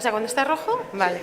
O sea, cuando está rojo, vale.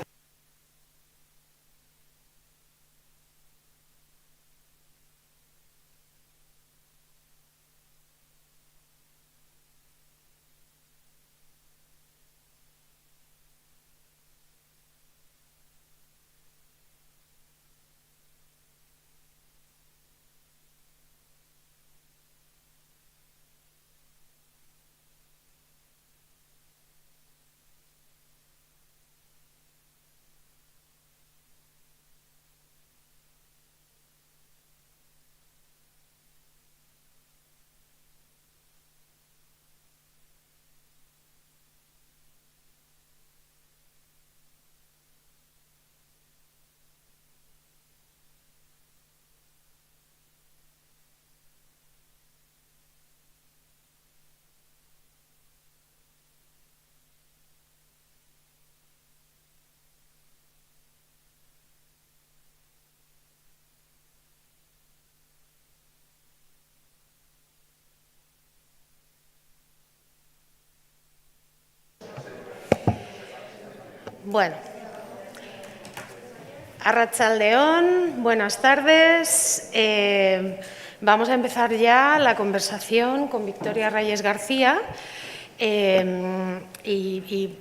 Bueno, Arratsaldeon, buenas tardes. Vamos a empezar ya la conversación con Victoria Reyes García y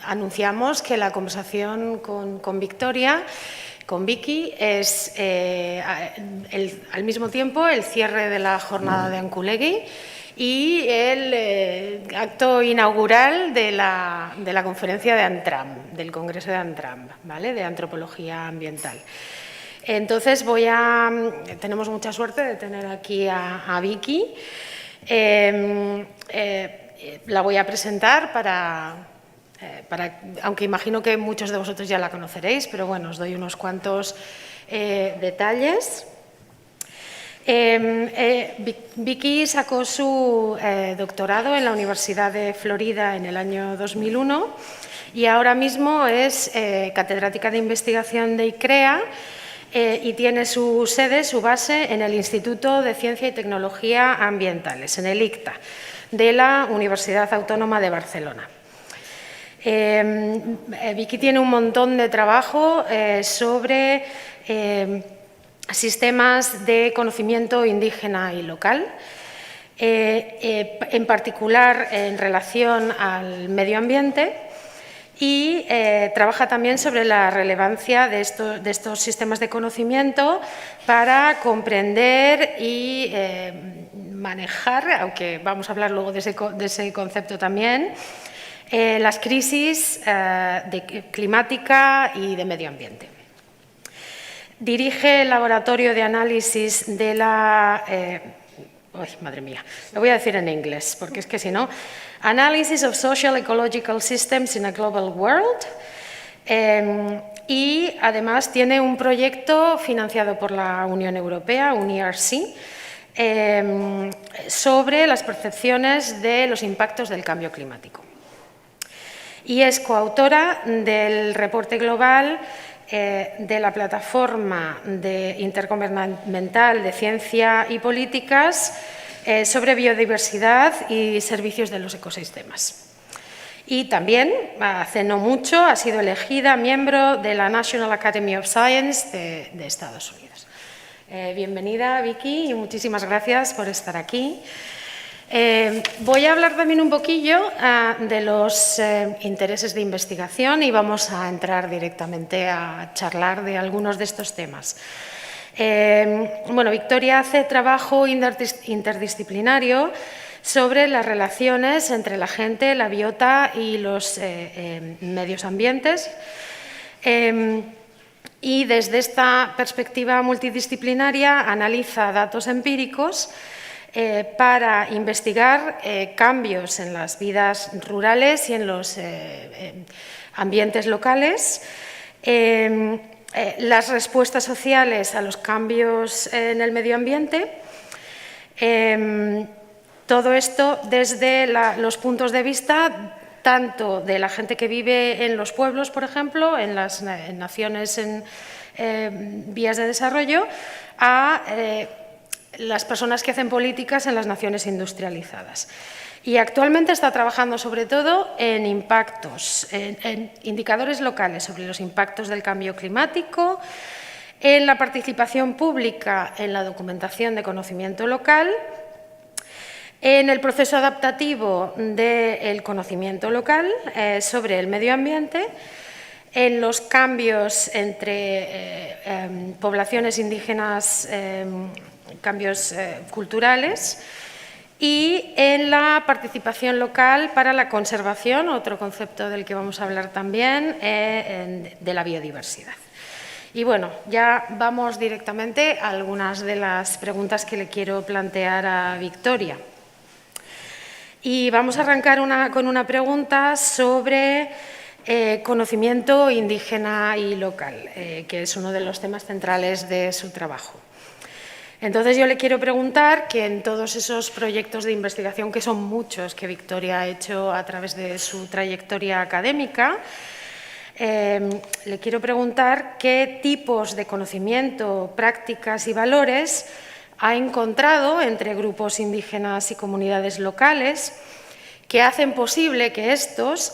anunciamos que la conversación con Victoria, con Vicky, es al mismo tiempo el cierre de la jornada de Anculegui y el acto inaugural de la conferencia de Antram, del Congreso de Antram, ¿vale?, de Antropología Ambiental. Entonces tenemos mucha suerte de tener aquí a Vicky. La voy a presentar aunque imagino que muchos de vosotros ya la conoceréis, pero bueno, os doy unos cuantos detalles. Vicky sacó su doctorado en la Universidad de Florida en el año 2001 y ahora mismo es catedrática de investigación de ICREA y tiene su sede, su base en el Instituto de Ciencia y Tecnología Ambientales, en el ICTA, de la Universidad Autónoma de Barcelona. Vicky tiene un montón de trabajo sobre sistemas de conocimiento indígena y local, en particular en relación al medio ambiente, y trabaja también sobre la relevancia de estos sistemas de conocimiento para comprender y manejar, aunque vamos a hablar luego de ese concepto también, las crisis climática y de medio ambiente. Dirige el laboratorio de análisis de la... madre mía, lo voy a decir en inglés, porque es que si no... Analysis of Social Ecological Systems in a Global World. Y además tiene un proyecto financiado por la Unión Europea, un ERC, sobre las percepciones de los impactos del cambio climático. Y es coautora del reporte global de la Plataforma Intergubernamental de Ciencia y Políticas sobre biodiversidad y servicios de los ecosistemas. Y también, hace no mucho, ha sido elegida miembro de la National Academy of Science de Estados Unidos. Bienvenida, Vicky, y muchísimas gracias por estar aquí. Voy a hablar también un poquillo de los intereses de investigación y vamos a entrar directamente a charlar de algunos de estos temas. Bueno, Victoria hace trabajo interdisciplinario sobre las relaciones entre la gente, la biota y los medios ambientes. Y desde esta perspectiva multidisciplinaria analiza datos empíricos para investigar cambios en las vidas rurales y en los ambientes locales, las respuestas sociales a los cambios en el medio ambiente, todo esto desde los puntos de vista tanto de la gente que vive en los pueblos, por ejemplo, en las naciones en vías de desarrollo, a las personas que hacen políticas en las naciones industrializadas. Y actualmente está trabajando sobre todo en impactos, en indicadores locales sobre los impactos del cambio climático, en la participación pública en la documentación de conocimiento local, en el proceso adaptativo del conocimiento local sobre el medio ambiente, en los cambios entre poblaciones indígenas, cambios culturales, y en la participación local para la conservación, otro concepto del que vamos a hablar también, de la biodiversidad. Y bueno, ya vamos directamente a algunas de las preguntas que le quiero plantear a Victoria. Y vamos a arrancar con una pregunta sobre conocimiento indígena y local, que es uno de los temas centrales de su trabajo. Entonces, yo le quiero preguntar que en todos esos proyectos de investigación, que son muchos que Victoria ha hecho a través de su trayectoria académica, le quiero preguntar qué tipos de conocimiento, prácticas y valores ha encontrado entre grupos indígenas y comunidades locales que hacen posible que estos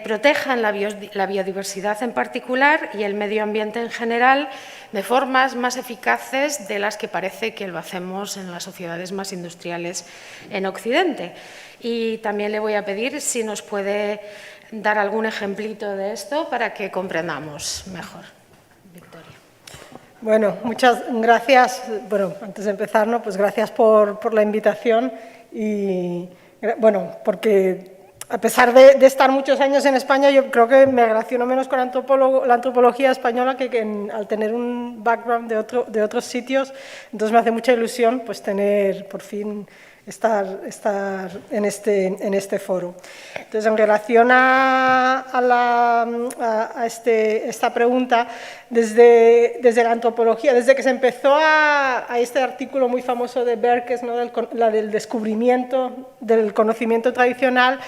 protejan la biodiversidad en particular y el medio ambiente en general de formas más eficaces de las que parece que lo hacemos en las sociedades más industriales en Occidente. Y también le voy a pedir si nos puede dar algún ejemplito de esto para que comprendamos mejor. Victoria. Bueno, muchas gracias. Bueno, antes de empezar, ¿no? Pues gracias por la invitación y, bueno, porque a pesar de estar muchos años en España, yo creo que me relaciono menos con la antropología española que al tener un background de otros sitios. Entonces me hace mucha ilusión pues tener por fin estar en este foro. Entonces, en relación a esta pregunta, desde la antropología, desde que se empezó a este artículo muy famoso de Berkes, ¿no? la del descubrimiento del conocimiento tradicional,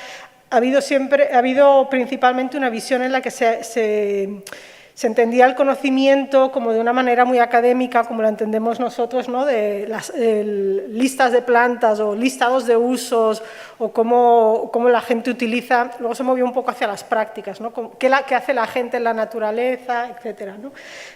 ha habido principalmente una visión en la que se entendía el conocimiento como de una manera muy académica, como lo entendemos nosotros, ¿no? De las listas de plantas o listados de usos o cómo la gente utiliza. Luego se movió un poco hacia las prácticas, ¿no? ¿Qué hace la gente en la naturaleza, etcétera, ¿no?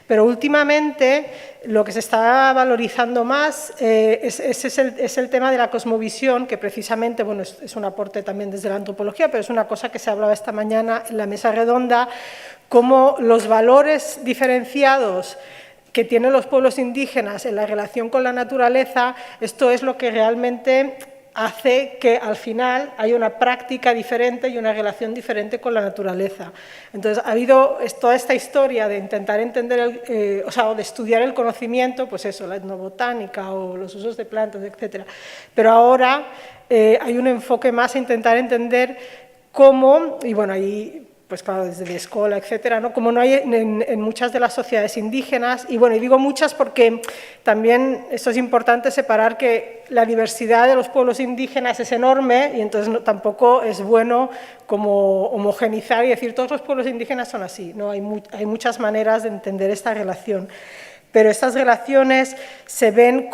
Pero últimamente lo que se está valorizando más es el tema de la cosmovisión, que precisamente, bueno, es un aporte también desde la antropología, pero es una cosa que se hablaba esta mañana en la mesa redonda, cómo los valores diferenciados que tienen los pueblos indígenas en la relación con la naturaleza, esto es lo que realmente hace que al final haya una práctica diferente y una relación diferente con la naturaleza. Entonces, ha habido toda esta historia de intentar entender, o de estudiar el conocimiento, pues eso, la etnobotánica o los usos de plantas, etcétera. Pero ahora hay un enfoque más a intentar entender cómo, y bueno, ahí pues claro, desde la escuela, etcétera, ¿no? Como no hay en muchas de las sociedades indígenas, y bueno, y digo muchas porque también esto es importante separar que la diversidad de los pueblos indígenas es enorme y entonces tampoco es bueno como homogenizar y decir todos los pueblos indígenas son así, ¿no? Hay muchas maneras de entender esta relación, pero estas relaciones se ven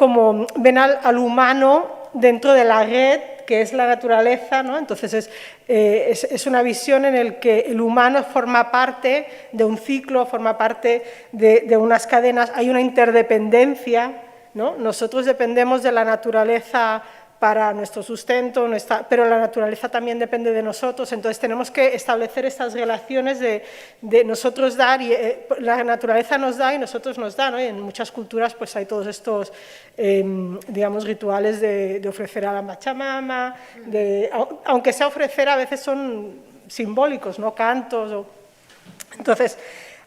al humano dentro de la red que es la naturaleza, ¿no? Entonces es una visión en la que el humano forma parte de un ciclo, forma parte de unas cadenas, hay una interdependencia, ¿no? Nosotros dependemos de la naturaleza para nuestro sustento, pero la naturaleza también depende de nosotros, entonces tenemos que establecer estas relaciones de nosotros dar, y la naturaleza nos da y nosotros nos da, ¿no? Y en muchas culturas pues hay todos estos, digamos, rituales de ofrecer a la Pachamama, aunque sea ofrecer, a veces son simbólicos, ¿no? Cantos, entonces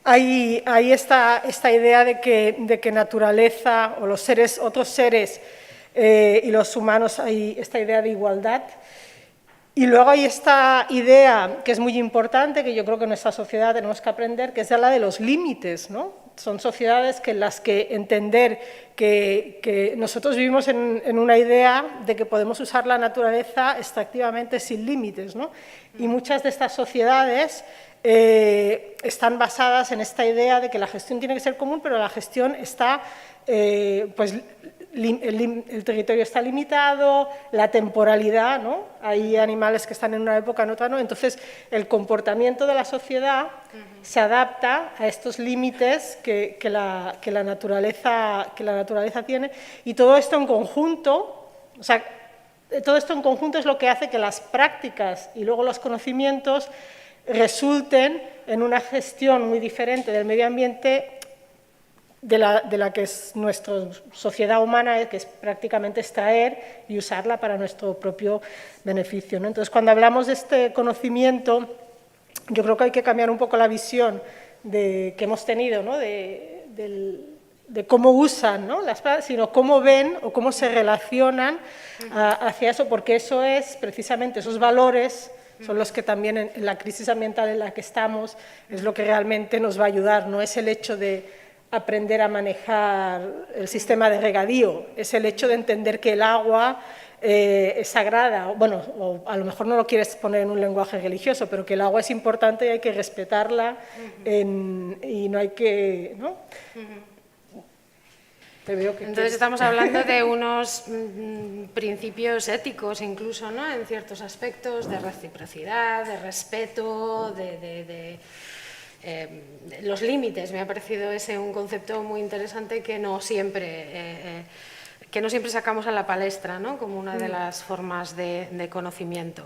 hay esta idea de que naturaleza o otros seres y los humanos, hay esta idea de igualdad. Y luego hay esta idea que es muy importante, que yo creo que en nuestra sociedad tenemos que aprender, que es la de los límites, ¿no? Son sociedades en las que entender que nosotros vivimos en una idea de que podemos usar la naturaleza extractivamente sin límites, ¿no? Y muchas de estas sociedades están basadas en esta idea de que la gestión tiene que ser común, pero la gestión está pues el territorio está limitado, la temporalidad, ¿no? Hay animales que están en una época, en otra no. Entonces, el comportamiento de la sociedad se adapta a estos límites que la naturaleza tiene, y todo esto en conjunto, o sea, todo esto en conjunto es lo que hace que las prácticas y luego los conocimientos resulten en una gestión muy diferente del medio ambiente de la que es nuestra sociedad humana, que es prácticamente extraer y usarla para nuestro propio beneficio, ¿no? Entonces, cuando hablamos de este conocimiento, yo creo que hay que cambiar un poco la visión que hemos tenido, ¿no? de cómo usan, ¿no? las plantas, sino cómo ven o cómo se relacionan hacia eso, porque eso es precisamente esos valores son los que también en la crisis ambiental en la que estamos es lo que realmente nos va a ayudar, no es el hecho de aprender a manejar el sistema de regadío, es el hecho de entender que el agua es sagrada, bueno, o a lo mejor no lo quieres poner en un lenguaje religioso, pero que el agua es importante y hay que respetarla y no hay que, ¿no? Entonces estamos hablando de unos principios éticos incluso, ¿no? En ciertos aspectos, de reciprocidad, de respeto, de los límites. Me ha parecido ese un concepto muy interesante que no siempre sacamos a la palestra, ¿no? Como una de las formas de conocimiento.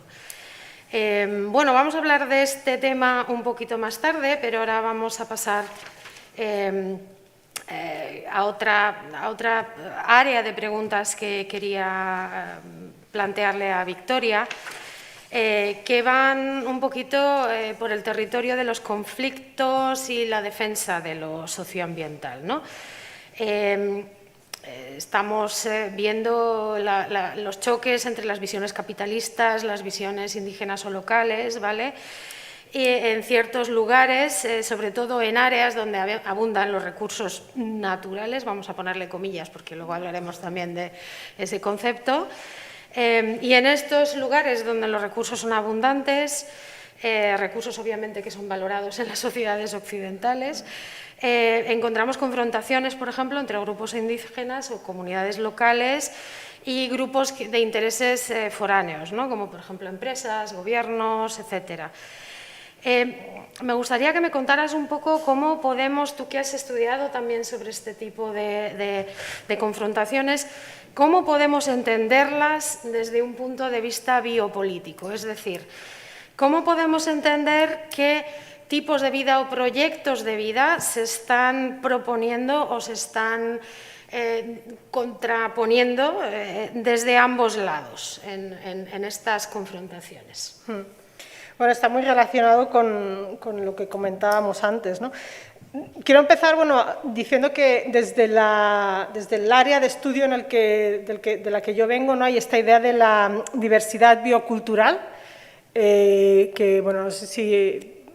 Bueno, vamos a hablar de este tema un poquito más tarde, pero ahora vamos a pasar a otra área de preguntas que quería plantearle a Victoria, que van un poquito por el territorio de los conflictos y la defensa de lo socioambiental, ¿no? Estamos viendo los choques entre las visiones capitalistas, las visiones indígenas o locales, ¿vale? Y en ciertos lugares, sobre todo en áreas donde abundan los recursos naturales, vamos a ponerle comillas porque luego hablaremos también de ese concepto, y en estos lugares donde los recursos son abundantes, recursos obviamente que son valorados en las sociedades occidentales, encontramos confrontaciones, por ejemplo, entre grupos indígenas o comunidades locales y grupos de intereses foráneos, ¿no? Como por ejemplo empresas, gobiernos, etcétera. Me gustaría que me contaras un poco cómo podemos, tú que has estudiado también sobre este tipo de confrontaciones, cómo podemos entenderlas desde un punto de vista biopolítico, es decir, cómo podemos entender qué tipos de vida o proyectos de vida se están proponiendo o se están contraponiendo desde ambos lados en estas confrontaciones. Bueno, está muy relacionado con lo que comentábamos antes, ¿no? Quiero empezar, bueno, diciendo que desde el área de estudio de la que yo vengo, ¿no? Hay esta idea de la diversidad biocultural, que, bueno, no sé si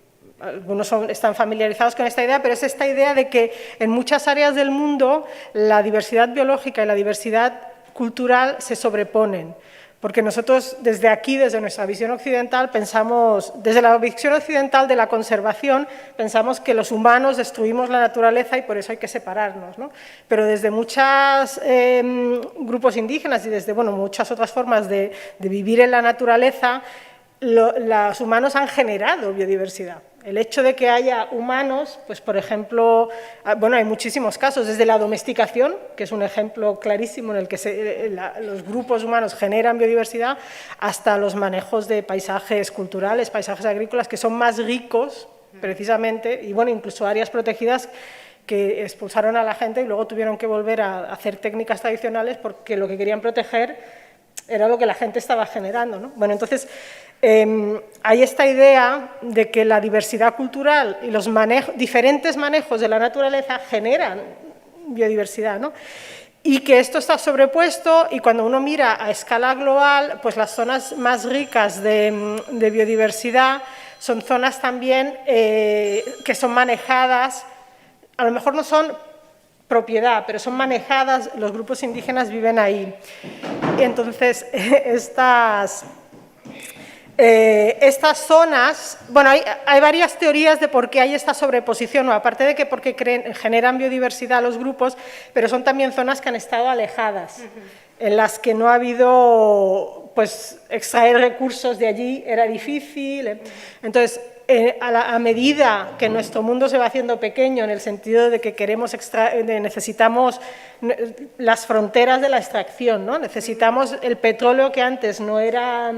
algunos están familiarizados con esta idea, pero es esta idea de que en muchas áreas del mundo la diversidad biológica y la diversidad cultural se sobreponen. Porque nosotros desde aquí, desde nuestra visión occidental, pensamos, desde la visión occidental de la conservación, pensamos que los humanos destruimos la naturaleza y por eso hay que separarnos, ¿no? Pero desde muchos grupos indígenas y desde muchas otras formas de vivir en la naturaleza, los humanos han generado biodiversidad. El hecho de que haya humanos, pues por ejemplo, bueno, hay muchísimos casos, desde la domesticación, que es un ejemplo clarísimo en el que los grupos humanos generan biodiversidad, hasta los manejos de paisajes culturales, paisajes agrícolas, que son más ricos, precisamente, y bueno, incluso áreas protegidas que expulsaron a la gente y luego tuvieron que volver a hacer técnicas tradicionales porque lo que querían proteger era lo que la gente estaba generando, ¿no? Bueno, entonces, hay esta idea de que la diversidad cultural y los diferentes manejos de la naturaleza generan biodiversidad, ¿no? Y que esto está sobrepuesto y cuando uno mira a escala global, pues las zonas más ricas de biodiversidad son zonas también que son manejadas, a lo mejor no son propiedad, pero son manejadas, los grupos indígenas viven ahí. Y entonces, estas zonas, bueno, hay varias teorías de por qué hay esta sobreposición, ¿no? Aparte de que porque generan biodiversidad los grupos, pero son también zonas que han estado alejadas, en las que no ha habido, pues, extraer recursos de allí era difícil. Entonces, a medida que nuestro mundo se va haciendo pequeño, en el sentido de que necesitamos las fronteras de la extracción, ¿no? Necesitamos el petróleo que antes no era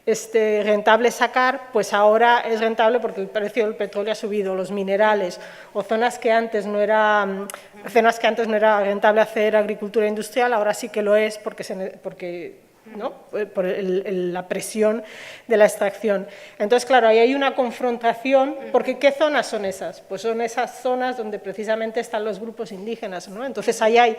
rentable sacar, pues ahora es rentable porque el precio del petróleo ha subido, los minerales, o zonas que antes no era rentable hacer agricultura industrial, ahora sí que lo es porque ¿no? Por la presión de la extracción. Entonces, claro, ahí hay una confrontación, porque ¿qué zonas son esas? Pues son esas zonas donde precisamente están los grupos indígenas, ¿no? Entonces, ahí hay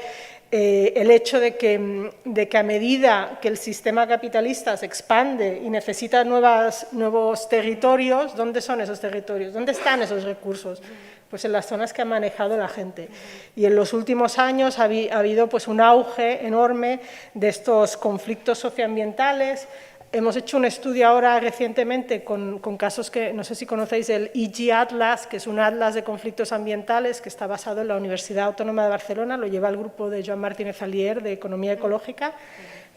el hecho de que a medida que el sistema capitalista se expande y necesita nuevos territorios, ¿dónde son esos territorios? ¿Dónde están esos recursos? Pues en las zonas que ha manejado la gente. Y en los últimos años ha habido pues, un auge enorme de estos conflictos socioambientales. Hemos hecho un estudio ahora recientemente con casos que, no sé si conocéis, el EG Atlas, que es un atlas de conflictos ambientales que está basado en la Universidad Autónoma de Barcelona, lo lleva el grupo de Joan Martínez Alier de Economía Ecológica,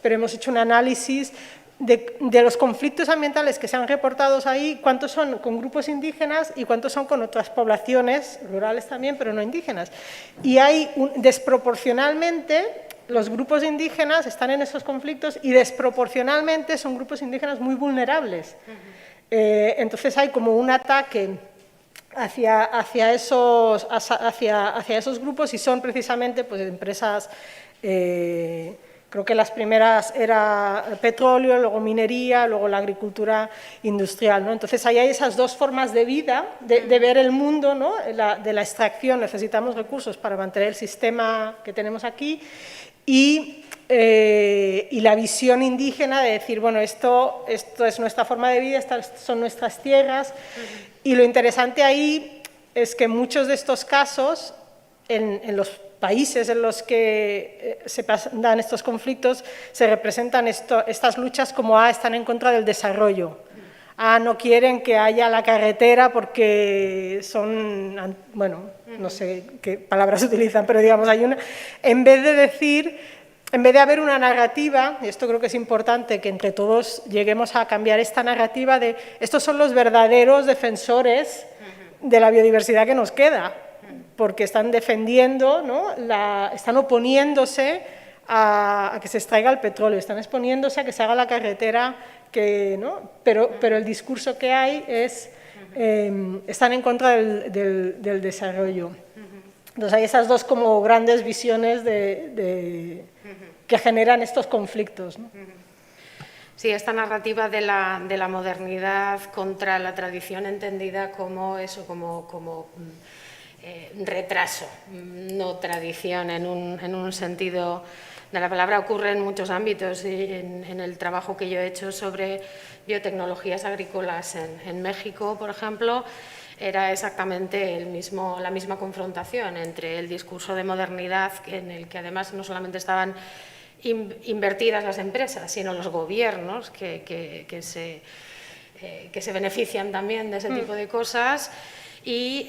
pero hemos hecho un análisis de los conflictos ambientales que se han reportado ahí, cuántos son con grupos indígenas y cuántos son con otras poblaciones, rurales también, pero no indígenas. Y hay desproporcionalmente, los grupos indígenas están en esos conflictos y desproporcionalmente son grupos indígenas muy vulnerables. Entonces hay como un ataque hacia esos grupos y son precisamente pues, empresas... Creo que las primeras era petróleo, luego minería, luego la agricultura industrial, ¿no? Entonces, ahí hay esas dos formas de vida, de ver el mundo, ¿no? De la extracción, necesitamos recursos para mantener el sistema que tenemos aquí, y la visión indígena de decir, bueno, esto es nuestra forma de vida, estas son nuestras tierras, y lo interesante ahí es que en muchos de estos casos, en los países en los que se dan estos conflictos, se representan estas luchas como están en contra del desarrollo. No quieren que haya la carretera porque son, bueno, no sé qué palabras utilizan, pero digamos, en vez de haber una narrativa, y esto creo que es importante que entre todos lleguemos a cambiar esta narrativa de estos son los verdaderos defensores de la biodiversidad que nos queda, porque están defendiendo, ¿no? Están oponiéndose a que se extraiga el petróleo, están exponiéndose a que se haga la carretera, ¿no? pero el discurso que hay es, están en contra del desarrollo. Entonces hay esas dos como grandes visiones que generan estos conflictos, ¿no? Sí, esta narrativa de la modernidad contra la tradición entendida como eso, como retraso, no tradición en un sentido de la palabra, ocurre en muchos ámbitos. En el trabajo que yo he hecho sobre biotecnologías agrícolas en México, por ejemplo, era exactamente la misma confrontación entre el discurso de modernidad, en el que además no solamente estaban invertidas las empresas, sino los gobiernos que se benefician también de ese tipo de cosas. Y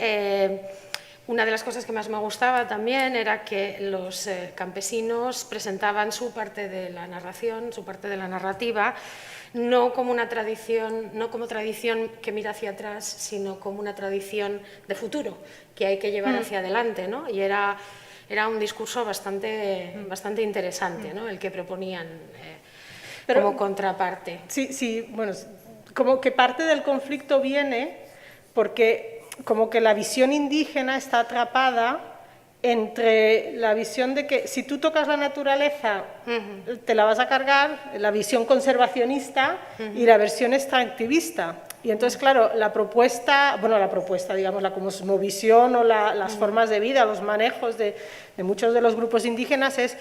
una de las cosas que más me gustaba también era que los campesinos presentaban su parte de la narración, su parte de la narrativa, no como una tradición, no como tradición que mira hacia atrás, sino como una tradición de futuro que hay que llevar hacia adelante, ¿no? Y era un discurso bastante interesante, ¿no? El que proponían como contraparte. Sí, bueno, como que parte del conflicto viene porque como que la visión indígena está atrapada entre la visión de que si tú tocas la naturaleza te la vas a cargar, la visión conservacionista y la versión extractivista. Y entonces, claro, la propuesta, digamos, la cosmovisión o las formas de vida, los manejos de muchos de los grupos indígenas es,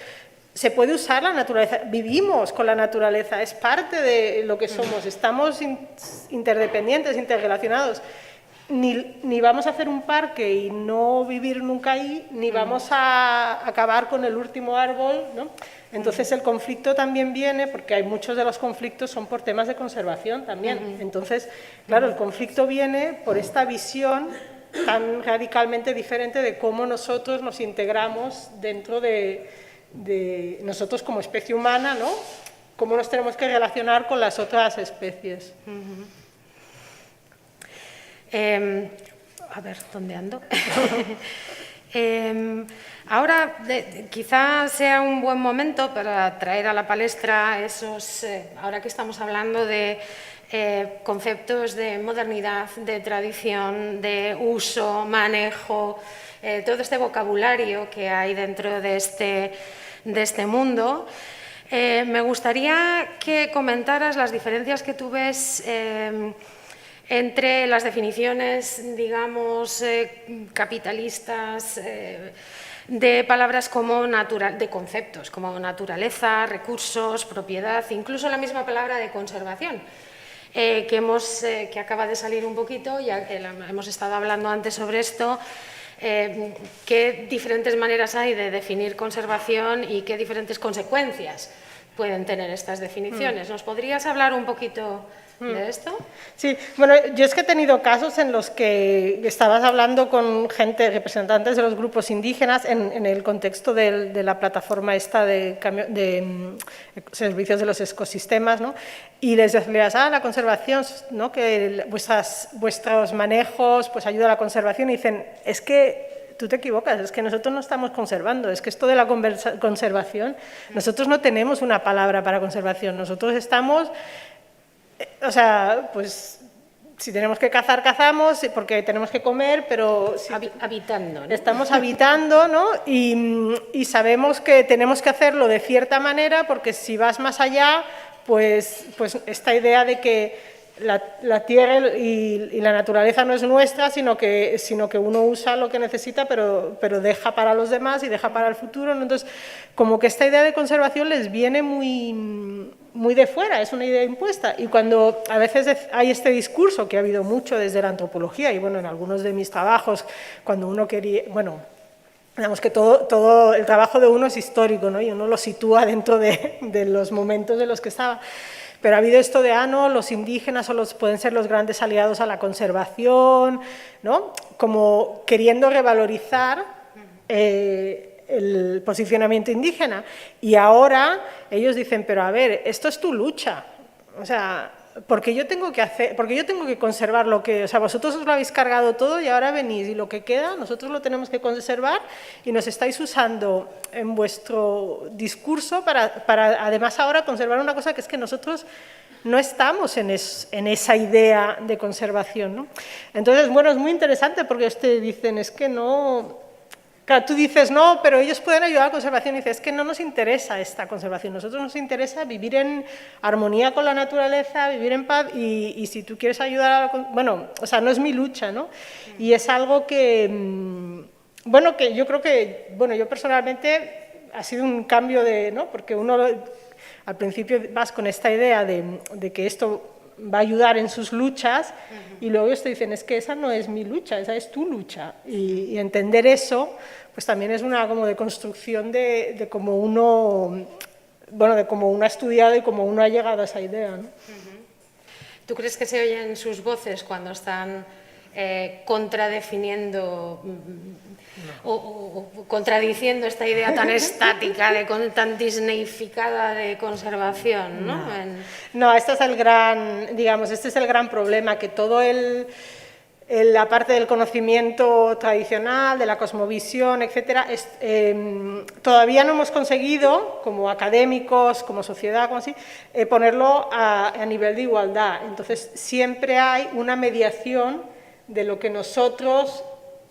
se puede usar la naturaleza, vivimos con la naturaleza, es parte de lo que somos, estamos interdependientes, interrelacionados. ni vamos a hacer un parque y no vivir nunca ahí, ni vamos a acabar con el último árbol, ¿no? Entonces el conflicto también viene, porque hay muchos de los conflictos son por temas de conservación también. Entonces, claro, el conflicto viene por esta visión tan radicalmente diferente de cómo nosotros nos integramos dentro de nosotros como especie humana, ¿no? Cómo nos tenemos que relacionar con las otras especies. A ver, ¿dónde ando? Ahora quizás sea un buen momento para traer a la palestra esos, ahora que estamos hablando de conceptos de modernidad, de tradición, de uso, manejo, todo este vocabulario que hay dentro de este mundo. Me gustaría que comentaras las diferencias que tú ves entre las definiciones, digamos, capitalistas de palabras como de conceptos como naturaleza, recursos, propiedad, incluso la misma palabra de conservación, que acaba de salir un poquito, ya que hemos estado hablando antes sobre esto. ¿Qué diferentes maneras hay de definir conservación y qué diferentes consecuencias pueden tener estas definiciones? ¿Nos podrías hablar un poquito de esto? Sí, bueno, yo es que he tenido casos en los que estabas hablando con gente, representantes de los grupos indígenas en el contexto de la plataforma esta de servicios de los ecosistemas, ¿no? Y les decías, la conservación, ¿no? Que vuestros manejos pues ayuda a la conservación, y dicen, es que tú te equivocas, es que nosotros no estamos conservando, es que esto de la conservación, nosotros no tenemos una palabra para conservación, nosotros estamos... O sea, pues si tenemos que cazar, cazamos, porque tenemos que comer, pero... Habitando, ¿no? Estamos habitando, ¿no? Y sabemos que tenemos que hacerlo de cierta manera, porque si vas más allá, pues esta idea de que la tierra y la naturaleza no es nuestra, sino que uno usa lo que necesita, pero deja para los demás y deja para el futuro, ¿no? Entonces, como que esta idea de conservación les viene muy de fuera, es una idea impuesta. Y cuando a veces hay este discurso, que ha habido mucho desde la antropología, y bueno, en algunos de mis trabajos, cuando uno quería, bueno, digamos que todo el trabajo de uno es histórico, ¿no? Y uno lo sitúa dentro de los momentos en los que estaba. Pero ha habido esto de, no, los indígenas pueden ser los grandes aliados a la conservación, ¿no? Como queriendo revalorizar el posicionamiento indígena. Y ahora ellos dicen, pero a ver, esto es tu lucha. O sea, porque yo tengo que conservar lo que... O sea, vosotros os lo habéis cargado todo y ahora venís y lo que queda nosotros lo tenemos que conservar, y nos estáis usando en vuestro discurso para además ahora conservar una cosa que es que nosotros no estamos en esa idea de conservación, ¿no? Entonces, bueno, es muy interesante porque dicen, es que no... Claro, tú dices, no, pero ellos pueden ayudar a la conservación, y dices, es que no nos interesa esta conservación, nosotros nos interesa vivir en armonía con la naturaleza, vivir en paz, y si tú quieres ayudar a la... Bueno, o sea, no es mi lucha, ¿no? Y es algo que, bueno, que yo creo que, bueno, yo personalmente ha sido un cambio ¿no? Porque uno al principio vas con esta idea de que esto va a ayudar en sus luchas, y luego ellos te dicen, es que esa no es mi lucha, esa es tu lucha, y entender eso pues también es una como de construcción de cómo uno, bueno, de cómo uno ha estudiado y cómo uno ha llegado a esa idea, ¿no? ¿Tú crees que se oyen sus voces cuando están contradefiniendo o contradiciendo esta idea tan estática, tan disneyficada de conservación, ¿no? No, este es el gran problema, que todo la parte del conocimiento tradicional, de la cosmovisión, etcétera, todavía no hemos conseguido, como académicos, como sociedad, como así, ponerlo a nivel de igualdad. Entonces, siempre hay una mediación de lo que nosotros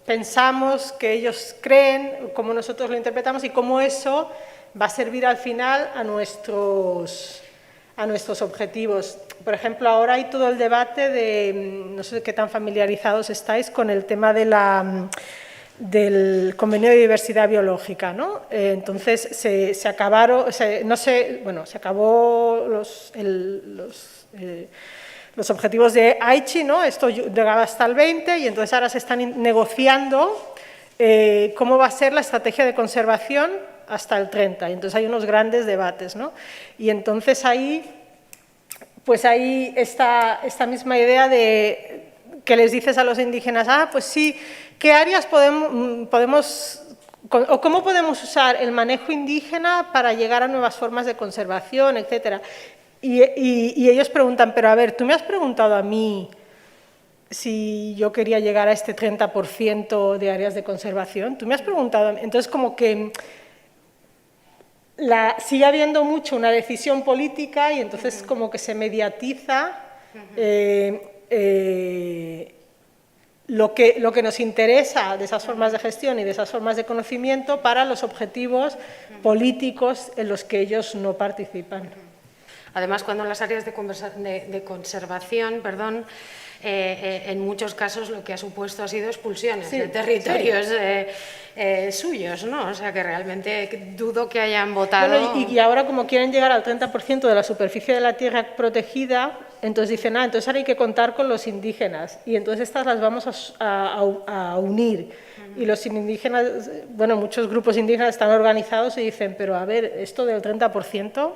pensamos, que ellos creen, cómo nosotros lo interpretamos y cómo eso va a servir al final a nuestros objetivos. Por ejemplo, ahora hay todo el debate no sé qué tan familiarizados estáis con el tema del convenio de diversidad biológica, ¿no? Entonces se acabó los objetivos de Aichi, ¿no? Esto llegaba hasta el 20 y entonces ahora se están negociando cómo va a ser la estrategia de conservación hasta el 30. Y entonces hay unos grandes debates, ¿no? Y entonces ahí, pues ahí está esta misma idea de que les dices a los indígenas, pues sí, ¿qué áreas podemos o cómo podemos usar el manejo indígena para llegar a nuevas formas de conservación, etcétera? Y ellos preguntan, pero a ver, tú me has preguntado a mí si yo quería llegar a este 30% de áreas de conservación, tú me has preguntado a mí. Entonces, como que sigue habiendo mucho una decisión política y entonces como que se mediatiza lo que nos interesa de esas formas de gestión y de esas formas de conocimiento para los objetivos políticos en los que ellos no participan. Además, cuando en las áreas de conservación, en muchos casos lo que ha supuesto ha sido expulsiones de territorios suyos, ¿no? O sea, que realmente dudo que hayan votado… Bueno, y ahora, como quieren llegar al 30% de la superficie de la tierra protegida, entonces dicen, entonces ahora hay que contar con los indígenas, y entonces estas las vamos a unir. Y los indígenas, bueno, muchos grupos indígenas están organizados y dicen, pero a ver, esto del 30%…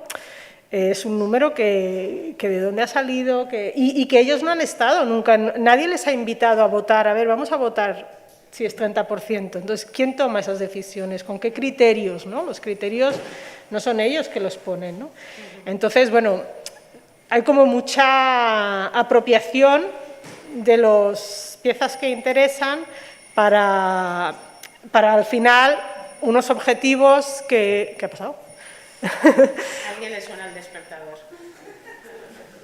es un número que de dónde ha salido y que ellos no han estado nunca, nadie les ha invitado a votar, a ver, vamos a votar si es 30%. Entonces, ¿quién toma esas decisiones? ¿Con qué criterios? ¿No? Los criterios no son ellos que los ponen, ¿no? Entonces, bueno, hay como mucha apropiación de las piezas que interesan para al final unos objetivos que… ¿Qué ha pasado? ¿A alguien le suena el despertador?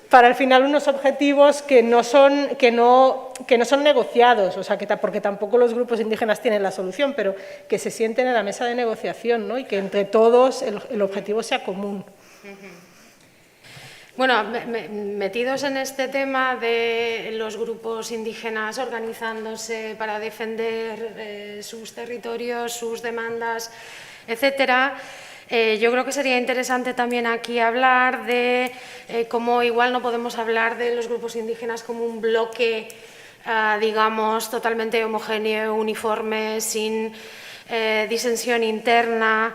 Para al final unos objetivos que no son negociados, o sea, porque tampoco los grupos indígenas tienen la solución, pero que se sienten en la mesa de negociación, ¿no? Y que entre todos el objetivo sea común. Bueno, metidos en este tema de los grupos indígenas organizándose para defender sus territorios, sus demandas, etcétera, yo creo que sería interesante también aquí hablar de cómo igual no podemos hablar de los grupos indígenas como un bloque, digamos, totalmente homogéneo, uniforme, sin disensión interna.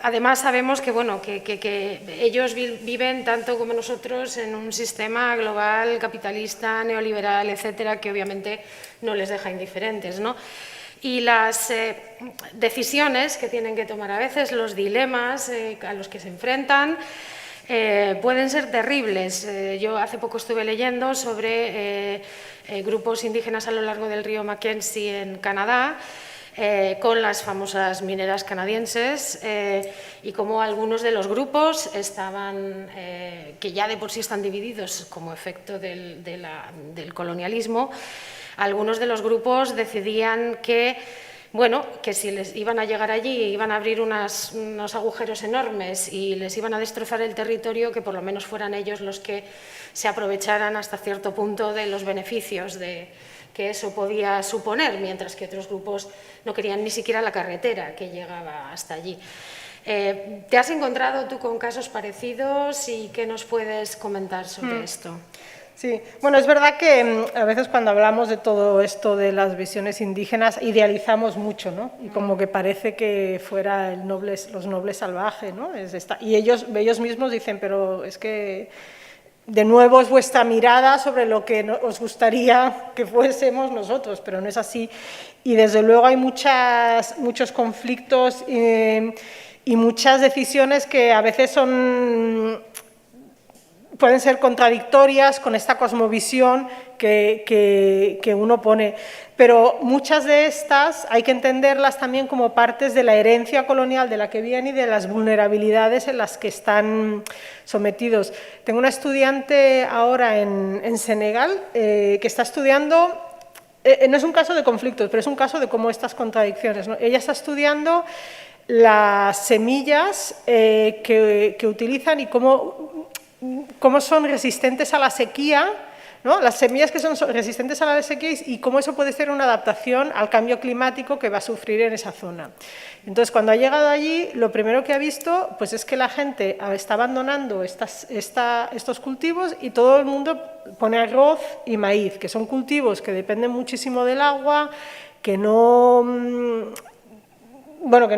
Además, sabemos que, bueno, que ellos viven tanto como nosotros en un sistema global, capitalista, neoliberal, etcétera, que obviamente no les deja indiferentes, ¿no? Y las decisiones que tienen que tomar a veces, los dilemas a los que se enfrentan, pueden ser terribles. Yo hace poco estuve leyendo sobre grupos indígenas a lo largo del río Mackenzie en Canadá, con las famosas mineras canadienses, y cómo algunos de los grupos estaban, que ya de por sí están divididos como efecto del colonialismo, algunos de los grupos decidían que, bueno, que si les iban a llegar allí iban a abrir unos agujeros enormes y les iban a destrozar el territorio, que por lo menos fueran ellos los que se aprovecharan hasta cierto punto de los beneficios que eso podía suponer, mientras que otros grupos no querían ni siquiera la carretera que llegaba hasta allí. ¿Te has encontrado tú con casos parecidos y qué nos puedes comentar sobre esto? Sí, bueno, es verdad que a veces cuando hablamos de todo esto de las visiones indígenas idealizamos mucho, ¿no? Y como que parece que fuera los nobles salvajes, ¿no? Y ellos mismos dicen, pero es que de nuevo es vuestra mirada sobre lo que os gustaría que fuésemos nosotros, pero no es así. Y desde luego hay muchos conflictos y muchas decisiones que a veces pueden ser contradictorias con esta cosmovisión que uno pone, pero muchas de estas hay que entenderlas también como partes de la herencia colonial de la que vienen y de las vulnerabilidades en las que están sometidos. Tengo una estudiante ahora en Senegal que está estudiando, no es un caso de conflictos, pero es un caso de cómo estas contradicciones, ¿no? Ella está estudiando las semillas que utilizan y cómo son resistentes a la sequía ¿no? Las semillas que son resistentes a la sequía y cómo eso puede ser una adaptación al cambio climático que va a sufrir en esa zona. Entonces, cuando ha llegado allí, lo primero que ha visto pues, es que la gente está abandonando estos cultivos y todo el mundo pone arroz y maíz, que son cultivos que dependen muchísimo del agua, que no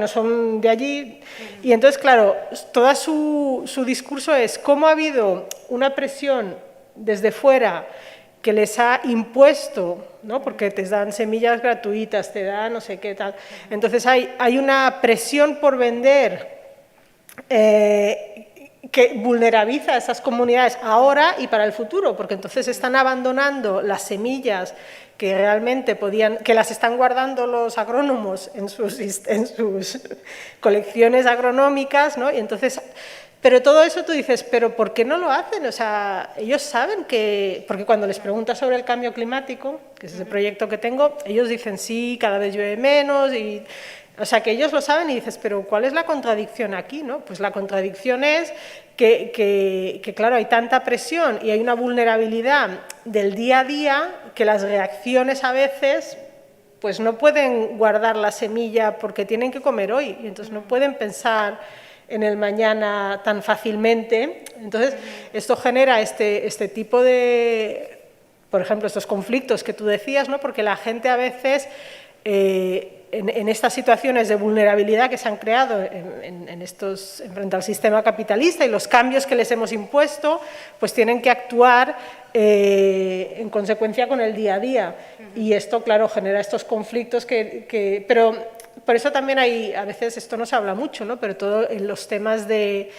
son de allí. Y entonces, claro, todo su discurso es cómo ha habido una presión desde fuera que les ha impuesto, ¿no? Porque te dan semillas gratuitas, te dan no sé qué tal. Entonces hay una presión por vender que vulnerabiliza a esas comunidades ahora y para el futuro, porque entonces están abandonando las semillas que realmente que las están guardando los agrónomos en sus colecciones agronómicas, ¿no? Y entonces, pero todo eso tú dices, ¿pero por qué no lo hacen? O sea, ellos saben porque cuando les preguntas sobre el cambio climático, que es ese proyecto que tengo, ellos dicen sí, cada vez llueve menos, o sea, que ellos lo saben y dices, pero ¿cuál es la contradicción aquí, no? Pues la contradicción es que, claro, hay tanta presión y hay una vulnerabilidad del día a día que las reacciones a veces pues no pueden guardar la semilla porque tienen que comer hoy y entonces no pueden pensar en el mañana tan fácilmente. Entonces, esto genera este tipo de, por ejemplo, estos conflictos que tú decías, ¿no? Porque la gente a veces en estas situaciones de vulnerabilidad que se han creado frente al sistema capitalista y los cambios que les hemos impuesto, pues tienen que actuar en consecuencia con el día a día. Y esto, claro, genera estos conflictos pero por eso también a veces esto no se habla mucho, ¿no? Pero todo en los temas de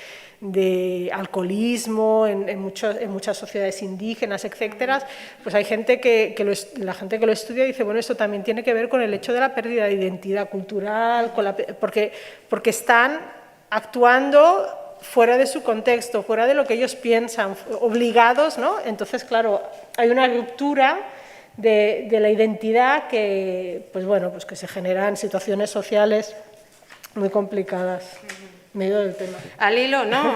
alcoholismo en muchas sociedades indígenas, etcétera, pues hay gente la gente que lo estudia dice, bueno, esto también tiene que ver con el hecho de la pérdida de identidad cultural, porque están actuando fuera de su contexto, fuera de lo que ellos piensan, obligados, ¿no? Entonces, claro, hay una ruptura de la identidad que, pues bueno, pues que se generan situaciones sociales muy complicadas. Me he ido del tema. Al hilo, no.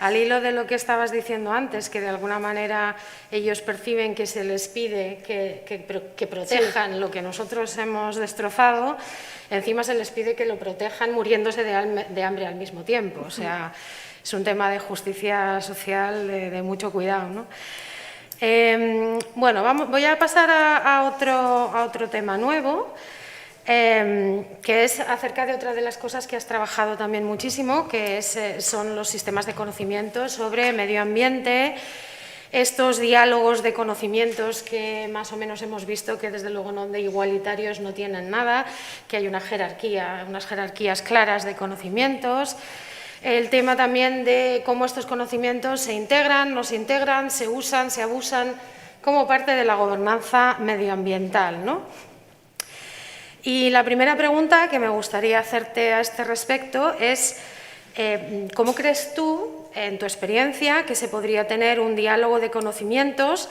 Al hilo de lo que estabas diciendo antes, que de alguna manera ellos perciben que se les pide que protejan lo que nosotros hemos destrozado, encima se les pide que lo protejan muriéndose de hambre al mismo tiempo. O sea, es un tema de justicia social de mucho cuidado, ¿no? Bueno, voy a pasar a otro tema nuevo, que es acerca de otra de las cosas que has trabajado también muchísimo, que son los sistemas de conocimiento sobre medio ambiente, estos diálogos de conocimientos que más o menos hemos visto que desde luego no de igualitarios no tienen nada, que hay unas jerarquías claras de conocimientos. El tema también de cómo estos conocimientos se integran, no se integran, se usan, se abusan como parte de la gobernanza medioambiental, ¿no? Y la primera pregunta que me gustaría hacerte a este respecto es ¿cómo crees tú, en tu experiencia, que se podría tener un diálogo de conocimientos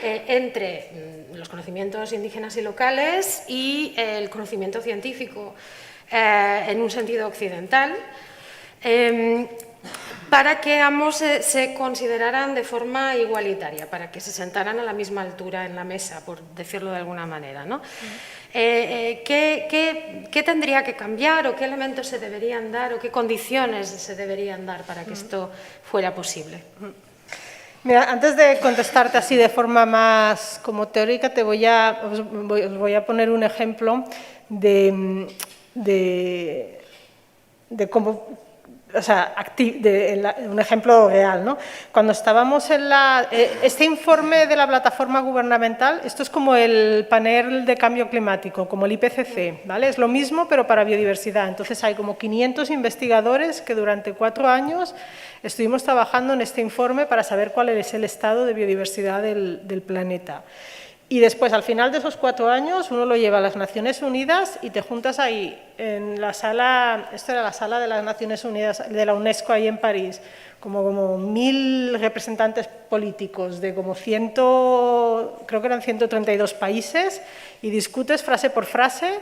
entre los conocimientos indígenas y locales y el conocimiento científico en un sentido occidental? Para que ambos se consideraran de forma igualitaria, para que se sentaran a la misma altura en la mesa, por decirlo de alguna manera, ¿no? ¿Qué tendría que cambiar o qué elementos se deberían dar o qué condiciones se deberían dar para que esto fuera posible? Mira, antes de contestarte así de forma más como teórica, os voy a poner un ejemplo de cómo, o sea, un ejemplo real, ¿no? Cuando estábamos en este informe de la plataforma gubernamental, esto es como el panel de cambio climático, como el IPCC, ¿vale? Es lo mismo, pero para biodiversidad. Entonces, hay como 500 investigadores que durante 4 años estuvimos trabajando en este informe para saber cuál es el estado de biodiversidad del planeta. Y después, al final de esos 4 años, uno lo lleva a las Naciones Unidas y te juntas ahí, en la sala, esto era la sala de las Naciones Unidas, de la UNESCO ahí en París, como 1000 representantes políticos de como creo que eran 132 países, y discutes frase por frase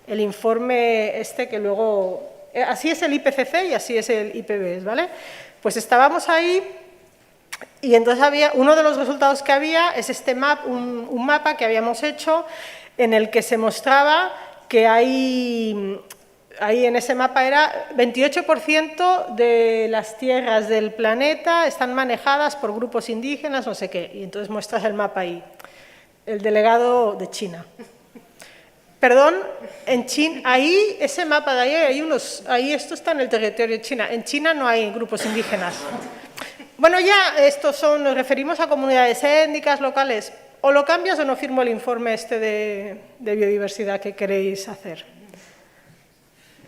el informe que luego, así es el IPCC y así es el IPBES, ¿vale? Pues estábamos ahí Y entonces uno de los resultados que había es un mapa que habíamos hecho en el que se mostraba que ahí en ese mapa era 28% de las tierras del planeta están manejadas por grupos indígenas, no sé qué, y entonces muestras el mapa ahí. El delegado de China. Perdón, en China, ahí, ese mapa de ahí, ahí esto está en el territorio de China. En China no hay grupos indígenas. Bueno, ya nos referimos a comunidades étnicas, locales. O lo cambias o no firmo el informe de biodiversidad que queréis hacer.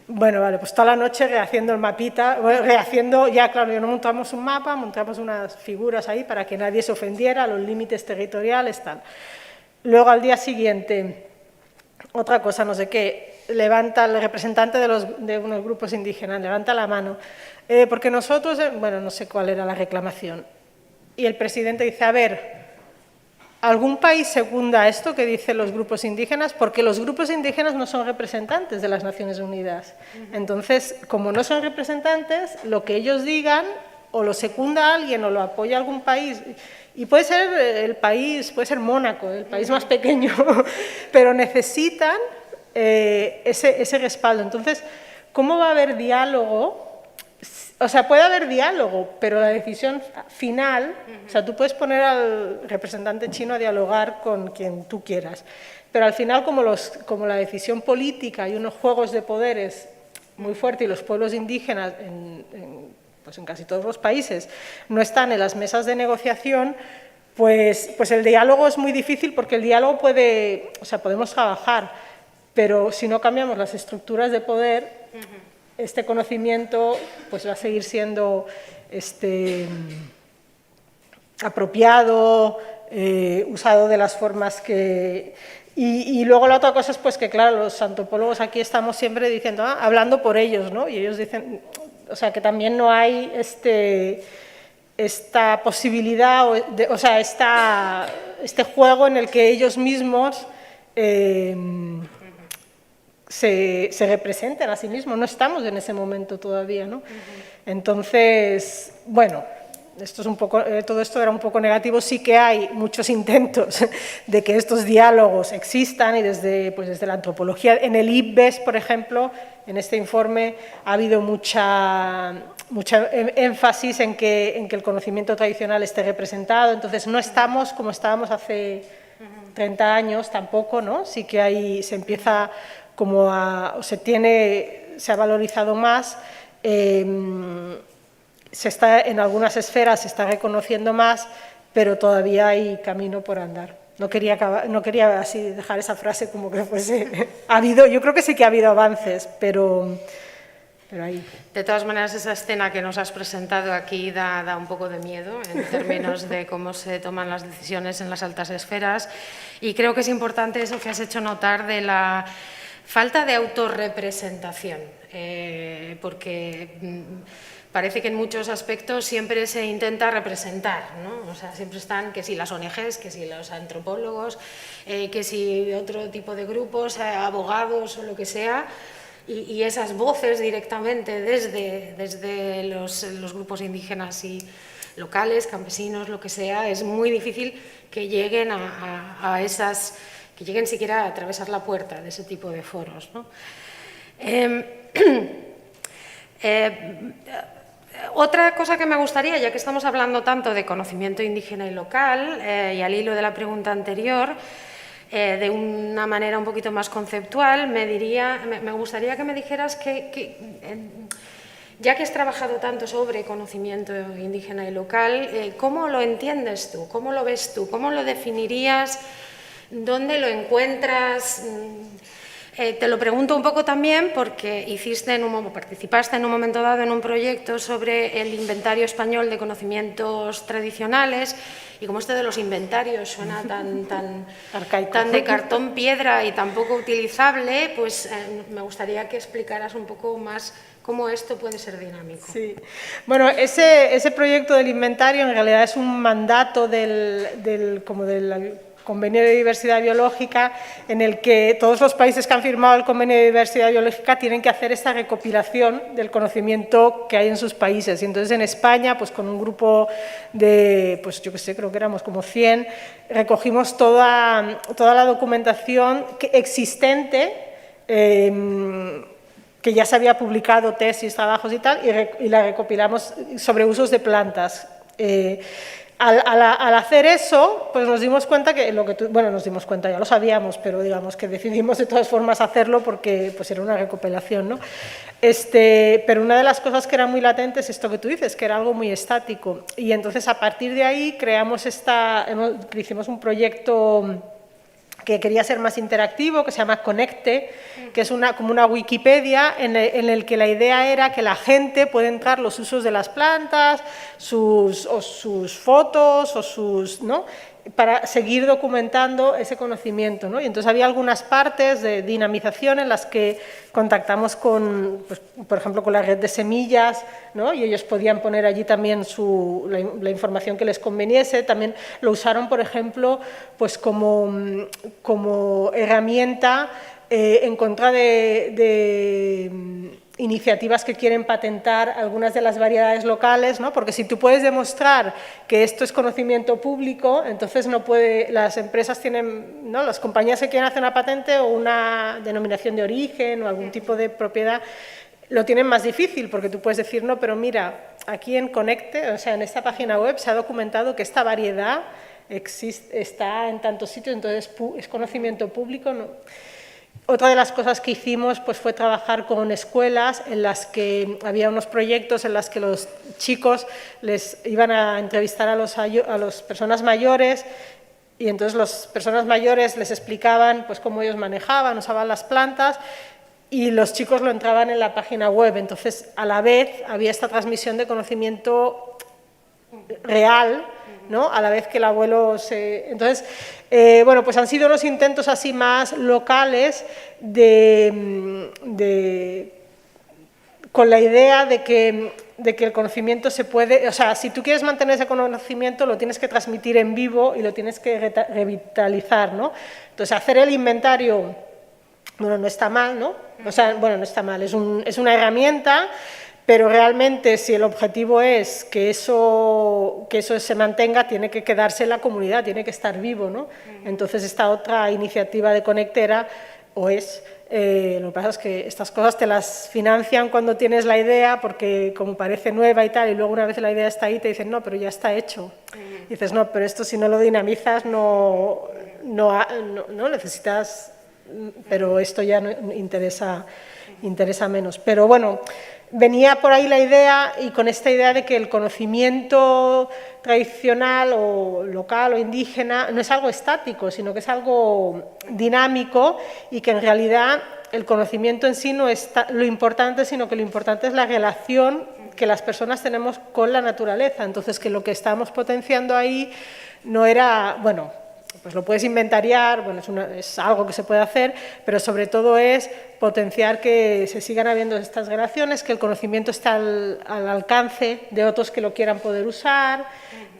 Bueno, vale, pues toda la noche rehaciendo el mapita, ya claro, no montamos un mapa, montamos unas figuras ahí para que nadie se ofendiera, los límites territoriales, tal. Luego al día siguiente, otra cosa, no sé qué, levanta el representante de unos grupos indígenas, levanta la mano, porque nosotros, bueno, no sé cuál era la reclamación, y el presidente dice, a ver, ¿algún país secunda esto que dicen los grupos indígenas? Porque los grupos indígenas no son representantes de las Naciones Unidas. Entonces, como no son representantes, lo que ellos digan o lo secunda alguien o lo apoya algún país. Y puede ser el país, puede ser Mónaco, el país más pequeño, pero necesitan ese respaldo. Entonces, ¿cómo va a haber diálogo? O sea, puede haber diálogo, pero la decisión final, o sea, tú puedes poner al representante chino a dialogar con quien tú quieras, pero al final, como la decisión política y unos juegos de poderes muy fuertes y los pueblos indígenas pues en casi todos los países no están en las mesas de negociación, pues el diálogo es muy difícil porque el diálogo podemos trabajar, pero si no cambiamos las estructuras de poder, este conocimiento pues va a seguir siendo apropiado, usado de las formas que... Y luego la otra cosa es pues que, claro, los antropólogos aquí estamos siempre diciendo, hablando por ellos, ¿no? Y ellos dicen, o sea, que también no hay esta posibilidad, este juego en el que ellos mismos se representen a sí mismos. No estamos en ese momento todavía, ¿no? Entonces, bueno, esto es un poco, todo esto era un poco negativo. Sí que hay muchos intentos de que estos diálogos existan y desde la antropología, en el IPBES, por ejemplo, en este informe ha habido mucha énfasis en que el conocimiento tradicional esté representado. Entonces no estamos como estábamos hace 30 años tampoco, ¿no? Sí que se empieza se ha valorizado más, en algunas esferas se está reconociendo más, pero todavía hay camino por andar. No quería así dejar esa frase como que fuese... yo creo que sí que ha habido avances, pero ahí. De todas maneras, esa escena que nos has presentado aquí da un poco de miedo en términos de cómo se toman las decisiones en las altas esferas, y creo que es importante eso que has hecho notar de la falta de autorrepresentación, porque parece que en muchos aspectos siempre se intenta representar, ¿no? O sea, siempre están que si las ONGs, que si los antropólogos, que si otro tipo de grupos, abogados o lo que sea, y esas voces directamente desde los grupos indígenas y locales, campesinos, lo que sea, es muy difícil que lleguen que lleguen siquiera a atravesar la puerta de ese tipo de foros, ¿no? Otra cosa que me gustaría, ya que estamos hablando tanto de conocimiento indígena y local, y al hilo de la pregunta anterior, de una manera un poquito más conceptual, me gustaría que me dijeras ya que has trabajado tanto sobre conocimiento indígena y local, ¿cómo lo entiendes tú? ¿Cómo lo ves tú? ¿Cómo lo definirías? ¿Dónde lo encuentras? Te lo pregunto un poco también porque participaste en un momento dado en un proyecto sobre el inventario español de conocimientos tradicionales, y como esto de los inventarios suena tan arcaico, tan de cartón piedra y tan poco utilizable, pues me gustaría que explicaras un poco más cómo esto puede ser dinámico. Sí. Bueno, ese proyecto del inventario en realidad es un mandato del Convenio de Diversidad Biológica, en el que todos los países que han firmado el Convenio de Diversidad Biológica tienen que hacer esta recopilación del conocimiento que hay en sus países. Y entonces en España, pues con un grupo de, pues yo qué sé, creo que éramos como 100, recogimos toda la documentación existente, que ya se había publicado, tesis, trabajos y tal, y la recopilamos sobre usos de plantas. Al hacer eso, pues nos dimos cuenta que nos dimos cuenta, ya lo sabíamos, pero digamos que decidimos de todas formas hacerlo porque pues era una recopilación, ¿no? Pero una de las cosas que era muy latente es esto que tú dices, que era algo muy estático. Y entonces a partir de ahí hicimos un proyecto que quería ser más interactivo, que se llama Conecte, que es como una Wikipedia en el que la idea era que la gente puede entrar los usos de las plantas, sus fotos, ¿no?, para seguir documentando ese conocimiento, ¿no? Y entonces había algunas partes de dinamización en las que contactamos con, pues, por ejemplo, con la red de semillas, ¿no? Y ellos podían poner allí también la información que les conveniese. También lo usaron, por ejemplo, pues como herramienta en contra de iniciativas que quieren patentar algunas de las variedades locales, ¿no? Porque si tú puedes demostrar que esto es conocimiento público, entonces las empresas tienen, ¿no?, las compañías que quieren hacer una patente o una denominación de origen o algún tipo de propiedad, lo tienen más difícil, porque tú puedes decir, no, pero mira, aquí en Conecte, o sea, en esta página web se ha documentado que esta variedad está en tantos sitios, entonces es conocimiento público, ¿no? Otra de las cosas que hicimos pues, fue trabajar con escuelas en las que había unos proyectos en los que los chicos les iban a entrevistar a las personas mayores, y entonces las personas mayores les explicaban pues, cómo ellos usaban las plantas, y los chicos lo entraban en la página web. Entonces, a la vez, había esta transmisión de conocimiento real, ¿no?, a la vez que el abuelo Entonces, bueno, pues han sido unos intentos así más locales con la idea de que el conocimiento se puede... O sea, si tú quieres mantener ese conocimiento, lo tienes que transmitir en vivo y lo tienes que revitalizar, ¿no? Entonces, hacer el inventario, bueno, no está mal, ¿no? O sea, bueno, no está mal, es una herramienta, pero realmente si el objetivo es que eso se mantenga, tiene que quedarse en la comunidad, tiene que estar vivo, ¿no? Entonces esta otra iniciativa de Conectera lo que pasa es que estas cosas te las financian cuando tienes la idea, porque como parece nueva y tal, y luego una vez la idea está ahí te dicen, no, pero ya está hecho. Y dices, no, pero esto si no lo dinamizas no necesitas, pero esto ya no interesa menos. Pero bueno, venía por ahí la idea, y con esta idea de que el conocimiento tradicional o local o indígena no es algo estático, sino que es algo dinámico, y que en realidad el conocimiento en sí no es lo importante, sino que lo importante es la relación que las personas tenemos con la naturaleza. Entonces, que lo que estábamos potenciando ahí no era, bueno, pues lo puedes inventariar, bueno, es algo que se puede hacer, pero sobre todo es potenciar que se sigan habiendo estas relaciones, que el conocimiento está al alcance de otros que lo quieran poder usar,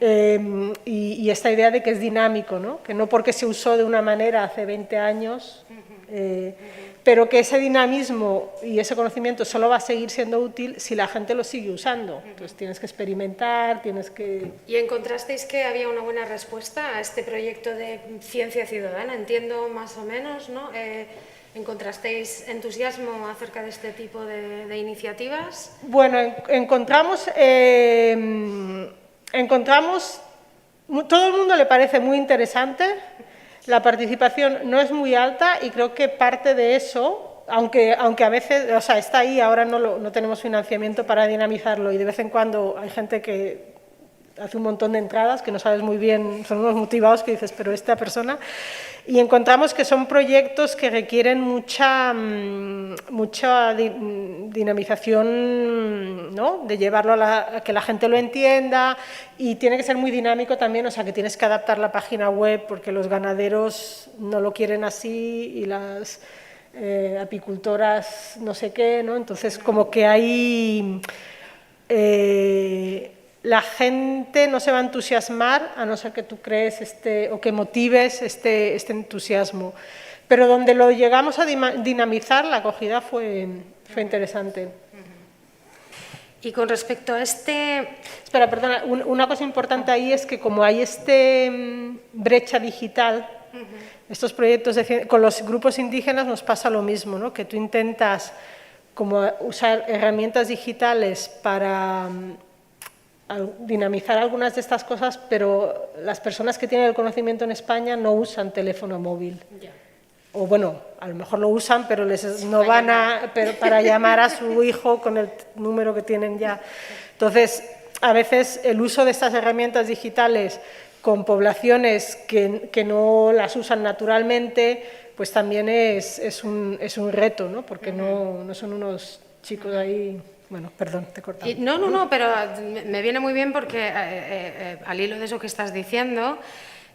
y esta idea de que es dinámico, ¿no? Que no porque se usó de una manera hace 20 años, pero que ese dinamismo y ese conocimiento solo va a seguir siendo útil si la gente lo sigue usando. Entonces tienes que experimentar, tienes que... ¿Y encontrasteis que había una buena respuesta a este proyecto de ciencia ciudadana? Entiendo más o menos, ¿no? ¿Encontrasteis entusiasmo acerca de este tipo de iniciativas? Bueno, encontramos... Todo el mundo le parece muy interesante. La participación no es muy alta, y creo que parte de eso, aunque a veces, o sea, está ahí, ahora no tenemos financiamiento para dinamizarlo, y de vez en cuando hay gente que hace un montón de entradas que no sabes muy bien, son unos motivados que dices, pero esta persona... Y encontramos que son proyectos que requieren mucha dinamización, ¿no?, de llevarlo a que la gente lo entienda, y tiene que ser muy dinámico también, o sea, que tienes que adaptar la página web porque los ganaderos no lo quieren así y las apicultoras no sé qué, ¿no? Entonces, como que hay... la gente no se va a entusiasmar a no ser que tú crees o que motives este entusiasmo. Pero donde lo llegamos a dinamizar, la acogida fue interesante. Y con respecto a Espera, perdona, una cosa importante ahí es que como hay brecha digital, estos proyectos con los grupos indígenas nos pasa lo mismo, ¿no? Que tú intentas como usar herramientas digitales para dinamizar algunas de estas cosas, pero las personas que tienen el conocimiento en España no usan teléfono móvil. O bueno, a lo mejor lo usan, pero no van para llamar a su hijo con el número que tienen ya. Entonces, a veces el uso de estas herramientas digitales con poblaciones que no las usan naturalmente, pues también es un reto, ¿no? Porque no son unos chicos ahí... Bueno, perdón, te he cortado. No, pero me viene muy bien porque al hilo de eso que estás diciendo,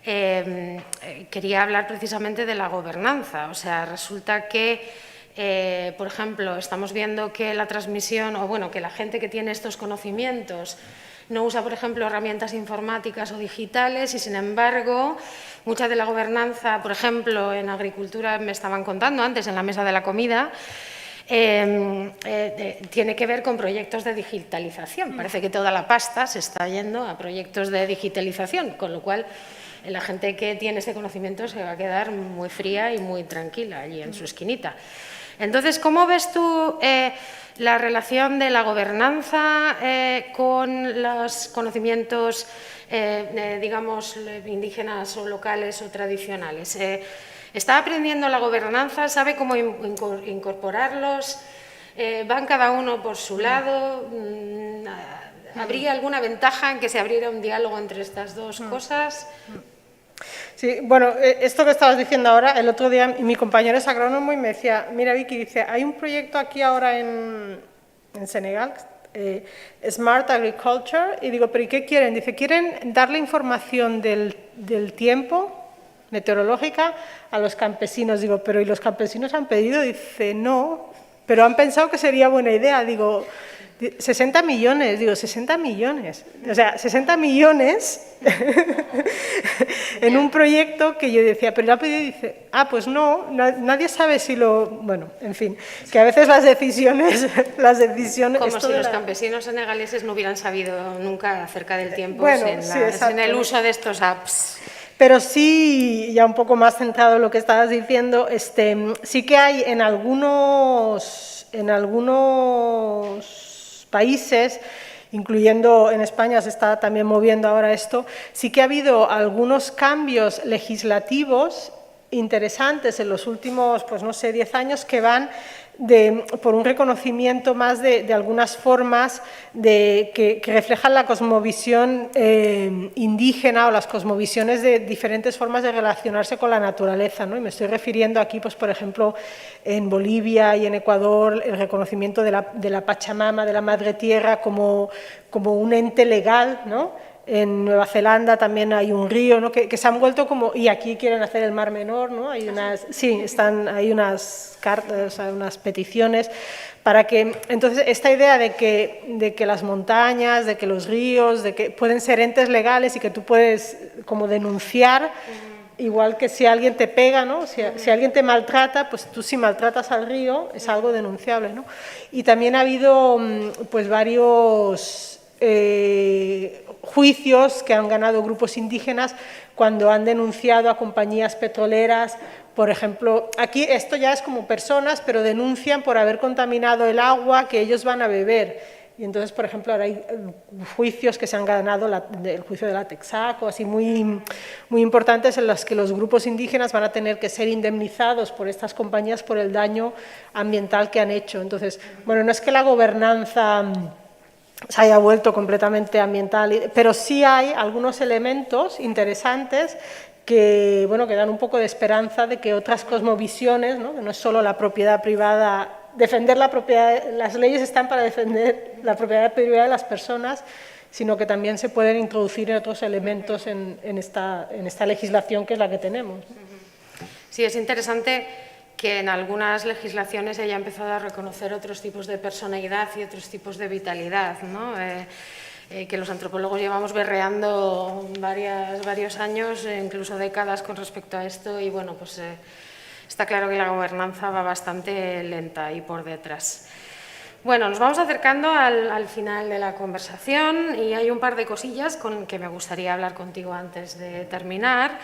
quería hablar precisamente de la gobernanza. O sea, resulta que, por ejemplo, estamos viendo que la transmisión, o bueno, que la gente que tiene estos conocimientos no usa, por ejemplo, herramientas informáticas o digitales y, sin embargo, mucha de la gobernanza, por ejemplo, en agricultura, me estaban contando antes en la mesa de la comida, tiene que ver con proyectos de digitalización. Parece que toda la pasta se está yendo a proyectos de digitalización, con lo cual la gente que tiene este conocimiento se va a quedar muy fría y muy tranquila allí en su esquinita. Entonces, ¿cómo ves tú la relación de la gobernanza con los conocimientos, digamos, indígenas o locales o tradicionales? ¿Está aprendiendo la gobernanza? ¿Sabe cómo incorporarlos? ¿Van cada uno por su lado? ¿Habría alguna ventaja en que se abriera un diálogo entre estas dos cosas? Sí, bueno, esto que estabas diciendo ahora, el otro día mi compañero es agrónomo y me decía, mira Vicky, dice, hay un proyecto aquí ahora en Senegal, Smart Agriculture, y digo, ¿pero y qué quieren? Dice, quieren darle información del tiempo meteorológica a los campesinos. Digo, pero ¿y los campesinos han pedido? Dice, no, pero han pensado que sería buena idea. Digo, 60 millones, digo, 60 millones. O sea, 60 millones en un proyecto que yo decía, pero lo ha pedido y dice, pues no, nadie sabe si lo... Bueno, en fin, que a veces las decisiones... Como si los campesinos senegaleses no hubieran sabido nunca acerca del tiempo en el uso de estos apps. Pero sí, ya un poco más centrado en lo que estabas diciendo, sí que hay en algunos países, incluyendo en España se está también moviendo ahora esto, sí que ha habido algunos cambios legislativos interesantes en los últimos, pues no sé, 10 años que van por un reconocimiento más de algunas formas que reflejan la cosmovisión indígena o las cosmovisiones de diferentes formas de relacionarse con la naturaleza, ¿no? Y me estoy refiriendo aquí, pues por ejemplo, en Bolivia y en Ecuador, el reconocimiento de la Pachamama, de la Madre Tierra, como un ente legal, ¿no? En Nueva Zelanda también hay un río, ¿no? que se han vuelto como... Y aquí quieren hacer el Mar Menor, ¿no? Hay unas cartas, o sea, unas peticiones para que... Entonces, esta idea de que las montañas, de que los ríos, de que pueden ser entes legales y que tú puedes como denunciar, igual que si alguien te pega, ¿no? Si alguien te maltrata, pues tú si maltratas al río es algo denunciable, ¿no? Y también ha habido pues varios... juicios que han ganado grupos indígenas cuando han denunciado a compañías petroleras, por ejemplo, aquí esto ya es como personas, pero denuncian por haber contaminado el agua que ellos van a beber. Y entonces, por ejemplo, ahora hay juicios que se han ganado, el juicio de la Texaco, así muy importantes, en los que los grupos indígenas van a tener que ser indemnizados por estas compañías por el daño ambiental que han hecho. Entonces, bueno, no es que la gobernanza se haya vuelto completamente ambiental, pero sí hay algunos elementos interesantes que, bueno, que dan un poco de esperanza de que otras cosmovisiones, ¿no? Que no es solo la propiedad privada, defender la propiedad, las leyes están para defender la propiedad privada de las personas, sino que también se pueden introducir otros elementos en esta legislación que es la que tenemos. Sí, es interesante que en algunas legislaciones haya empezado a reconocer otros tipos de personalidad y otros tipos de vitalidad, ¿no? que los antropólogos llevamos berreando varios años, incluso décadas con respecto a esto, y bueno, pues está claro que la gobernanza va bastante lenta y por detrás. Bueno, nos vamos acercando al final de la conversación y hay un par de cosillas con que me gustaría hablar contigo antes de terminar.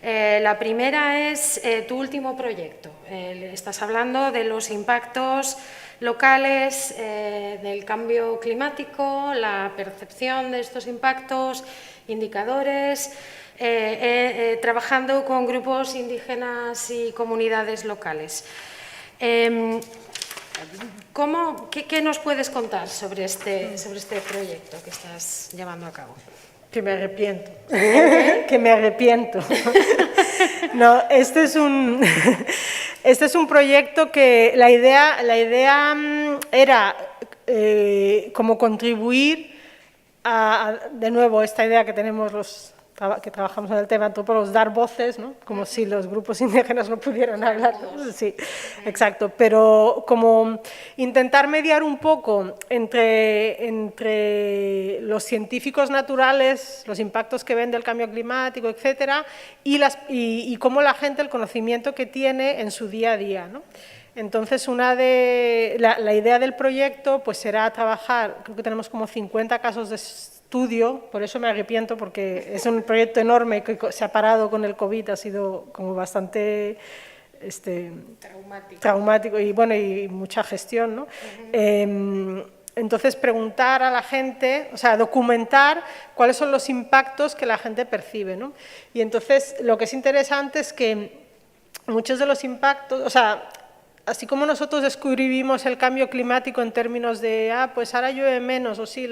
La primera es tu último proyecto. Estás hablando de los impactos locales del cambio climático, la percepción de estos impactos, indicadores, trabajando con grupos indígenas y comunidades locales. ¿Qué nos puedes contar sobre este proyecto que estás llevando a cabo? Que me arrepiento, que me arrepiento. No, este es un proyecto que la idea era como contribuir a, de nuevo, esta idea que tenemos los que trabajamos en el tema antropólogos, dar voces, ¿no? Como si los grupos indígenas no pudieran hablar. Sí, exacto, pero como intentar mediar un poco entre los científicos naturales, los impactos que ven del cambio climático, etcétera, y cómo la gente, el conocimiento que tiene en su día a día, ¿no? Entonces, la idea del proyecto pues será trabajar, creo que tenemos como 50 casos de estudio, por eso me arrepiento, porque es un proyecto enorme que se ha parado con el COVID, ha sido como bastante traumático y, bueno, y mucha gestión, ¿no? Entonces, preguntar a la gente, o sea, documentar cuáles son los impactos que la gente percibe, ¿no? Y entonces, lo que es interesante es que muchos de los impactos, o sea, así como nosotros describimos el cambio climático en términos de, pues ahora llueve menos, o sí,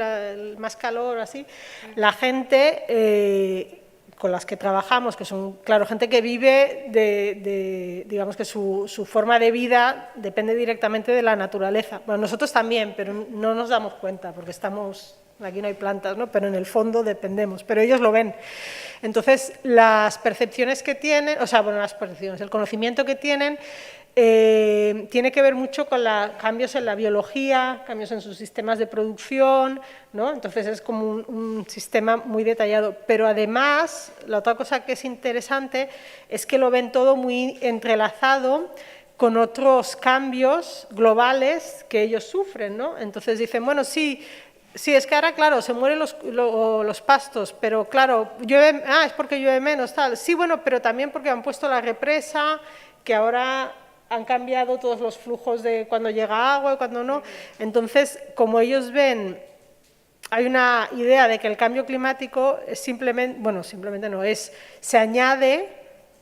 más calor, así, la gente con las que trabajamos, que son, claro, gente que vive digamos que su forma de vida depende directamente de la naturaleza. Bueno, nosotros también, pero no nos damos cuenta, porque aquí no hay plantas, ¿no? Pero en el fondo dependemos, pero ellos lo ven. Entonces, las percepciones que tienen, o sea, bueno, las percepciones, el conocimiento que tienen, tiene que ver mucho con cambios en la biología, cambios en sus sistemas de producción, ¿no? Entonces es como un sistema muy detallado, pero además la otra cosa que es interesante es que lo ven todo muy entrelazado con otros cambios globales que ellos sufren, ¿no? Entonces dicen, bueno, sí, es que ahora, claro, se mueren los pastos, pero claro, llueve, es porque llueve menos, tal. Sí, bueno, pero también porque han puesto la represa, que ahora han cambiado todos los flujos de cuando llega agua y cuando no. Entonces, como ellos ven, hay una idea de que el cambio climático es simplemente no, se añade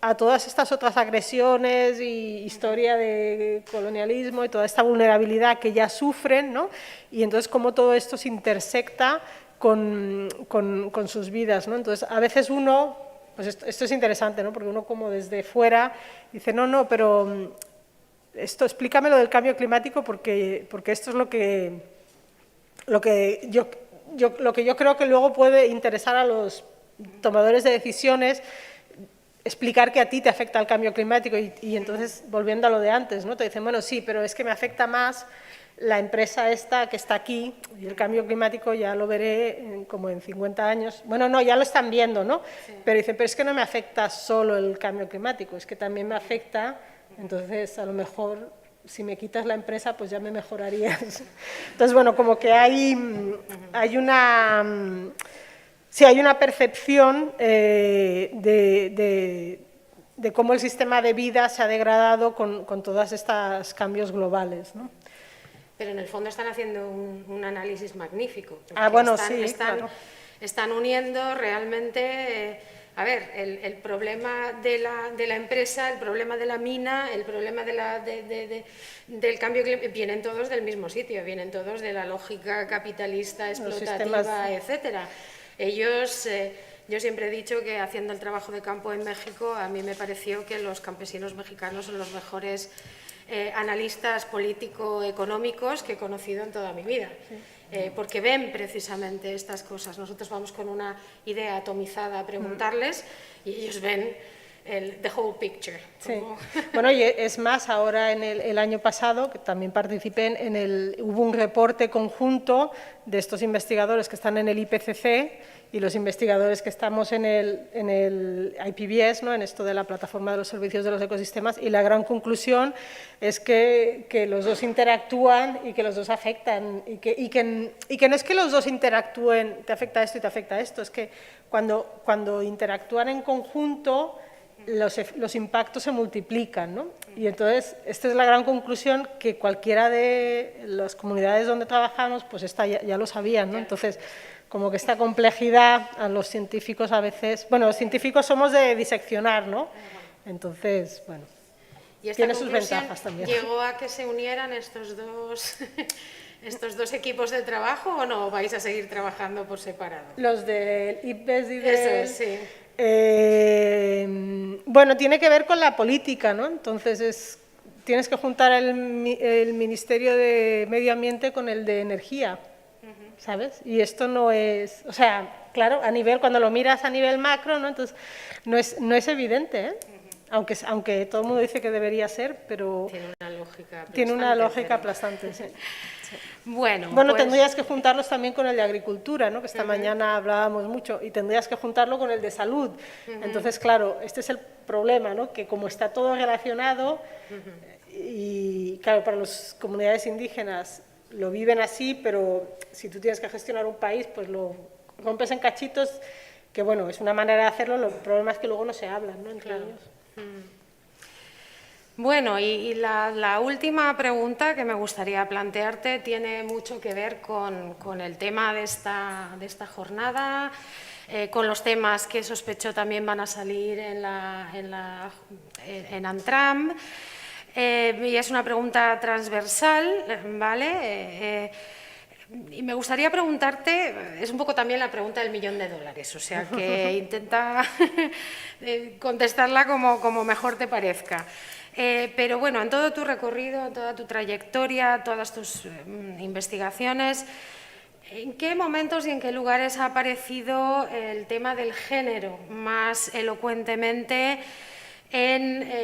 a todas estas otras agresiones y historia de colonialismo y toda esta vulnerabilidad que ya sufren, ¿no? Y entonces, cómo todo esto se intersecta con sus vidas, ¿no? Entonces, a veces uno, pues esto es interesante, ¿no? Porque uno como desde fuera dice, no, pero explícame lo del cambio climático porque esto es lo que yo creo que luego puede interesar a los tomadores de decisiones, explicar que a ti te afecta el cambio climático y entonces, volviendo a lo de antes, ¿no? Te dicen, bueno, sí, pero es que me afecta más la empresa esta que está aquí y el cambio climático ya lo veré como en 50 años. Bueno, no, ya lo están viendo, ¿no? Sí. Pero dicen, pero es que no me afecta solo el cambio climático, es que también me afecta. Entonces, a lo mejor, si me quitas la empresa, pues ya me mejorarías. Entonces, bueno, como que hay una percepción de cómo el sistema de vida se ha degradado con todos estos cambios globales, ¿no? Pero en el fondo están haciendo un análisis magnífico. Bueno, claro. Están uniendo realmente... A ver, el problema de la empresa, el problema de la mina, el problema del cambio climático, vienen todos del mismo sitio, vienen todos de la lógica capitalista, explotativa, etcétera. Ellos, yo siempre he dicho que haciendo el trabajo de campo en México, a mí me pareció que los campesinos mexicanos son los mejores analistas político-económicos que he conocido en toda mi vida. Sí. Porque ven precisamente estas cosas. Nosotros vamos con una idea atomizada a preguntarles y ellos ven the whole picture. Sí. Bueno, y es más, ahora en el año pasado, que también participé hubo un reporte conjunto de estos investigadores que están en el IPCC y los investigadores que estamos en el IPBES, ¿no? En esto de la Plataforma de los Servicios de los Ecosistemas, y la gran conclusión es que los dos interactúan y que los dos afectan, y que no es que los dos interactúen, te afecta esto y te afecta esto, es que cuando interactúan en conjunto, los impactos se multiplican, ¿no? Y entonces, esta es la gran conclusión que cualquiera de las comunidades donde trabajamos, pues ya lo sabían, ¿no? Entonces, como que esta complejidad a los científicos a veces, bueno, los científicos somos de diseccionar, ¿no? Entonces, bueno, ¿Y esta tiene sus ventajas también. ¿Llegó a que se unieran estos dos equipos de trabajo o no vais a seguir trabajando por separado? Los del IPBES y del... Eso es, sí. Bueno, tiene que ver con la política, ¿no? Entonces, tienes que juntar el Ministerio de Medio Ambiente con el de Energía, ¿sabes? Y esto no es, o sea, claro, cuando lo miras a nivel macro, ¿no? Entonces, no es evidente, ¿eh? Aunque todo el mundo dice que debería ser, pero tiene una lógica aplastante, sí. Bueno, pues, tendrías que juntarlos también con el de Agricultura, ¿no? Que esta mañana hablábamos mucho, y tendrías que juntarlo con el de Salud. Entonces, claro, este es el problema, ¿no? Que como está todo relacionado, y claro, para las comunidades indígenas lo viven así, pero si tú tienes que gestionar un país, pues lo rompes en cachitos, que bueno, es una manera de hacerlo, el problema es que luego no se hablan, ¿no? Entre ellos. Bueno, y la última pregunta que me gustaría plantearte tiene mucho que ver con el tema de esta jornada, con los temas que sospecho también van a salir en Antram, y es una pregunta transversal, ¿vale? Y me gustaría preguntarte, es un poco también la pregunta del $1.000.000, o sea que intenta contestarla como mejor te parezca. Pero bueno, en todo tu recorrido, en toda tu trayectoria, todas tus investigaciones, ¿en qué momentos y en qué lugares ha aparecido el tema del género más elocuentemente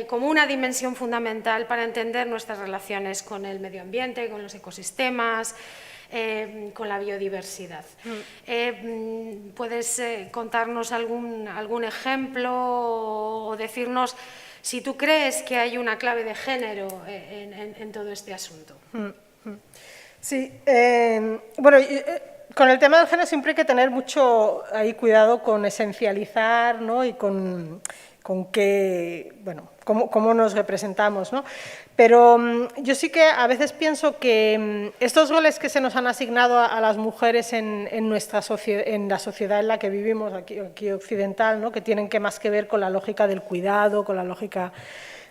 como una dimensión fundamental para entender nuestras relaciones con el medio ambiente, con los ecosistemas, con la biodiversidad? ¿Puedes contarnos algún ejemplo o decirnos si tú crees que hay una clave de género en todo este asunto? Sí, bueno, con el tema del género siempre hay que tener mucho cuidado con esencializar, ¿no? Y con qué, bueno, cómo nos representamos, ¿no? Pero yo sí que a veces pienso que estos roles que se nos han asignado a las mujeres en la sociedad en la que vivimos, aquí occidental, ¿no? Que tienen más que ver con la lógica del cuidado, con la lógica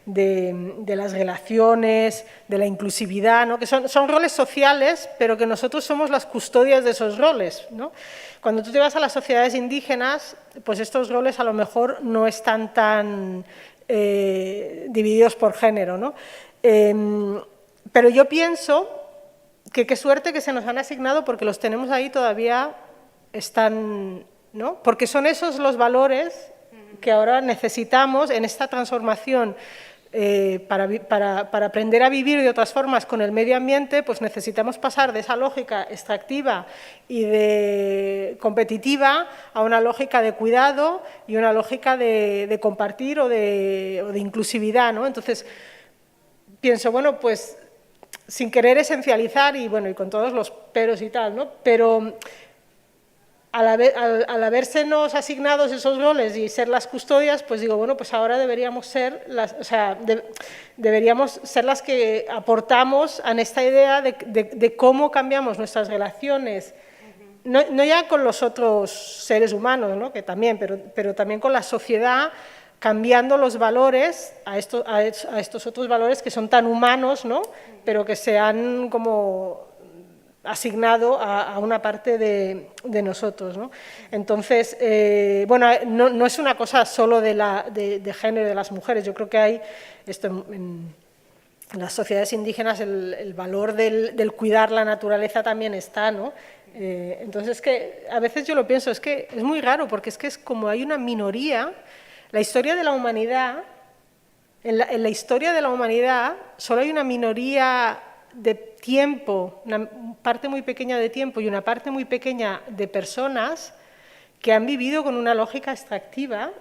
de las relaciones, de la inclusividad, ¿no? Que son roles sociales, pero que nosotros somos las custodias de esos roles, ¿no? Cuando tú te vas a las sociedades indígenas, pues estos roles a lo mejor no están tan divididos por género, ¿no? Pero yo pienso que qué suerte que se nos han asignado, porque los tenemos ahí todavía, están, ¿no? Porque son esos los valores que ahora necesitamos en esta transformación. Para aprender a vivir de otras formas con el medio ambiente, pues necesitamos pasar de esa lógica extractiva y de competitiva a una lógica de cuidado y una lógica de compartir o de inclusividad, ¿no? Entonces, pienso, bueno, pues sin querer esencializar y con todos los peros y tal, ¿no? Pero al habérsenos asignados esos roles y ser las custodias, pues digo, bueno, pues ahora deberíamos ser deberíamos ser las que aportamos en esta idea de cómo cambiamos nuestras relaciones, no ya con los otros seres humanos, ¿no? Que también, pero también con la sociedad, cambiando los valores a estos otros valores que son tan humanos, ¿no? Pero que se han como asignado a una parte de nosotros, ¿no? Entonces, bueno, no es una cosa solo de género de las mujeres. Yo creo que hay esto en las sociedades indígenas, el valor del cuidar la naturaleza también está, ¿no? Entonces, es que a veces yo lo pienso, es que es muy raro, porque es como hay una minoría, la historia de la humanidad, en la historia de la humanidad solo hay una minoría de tiempo, una parte muy pequeña de tiempo y una parte muy pequeña de personas que han vivido con una lógica extractiva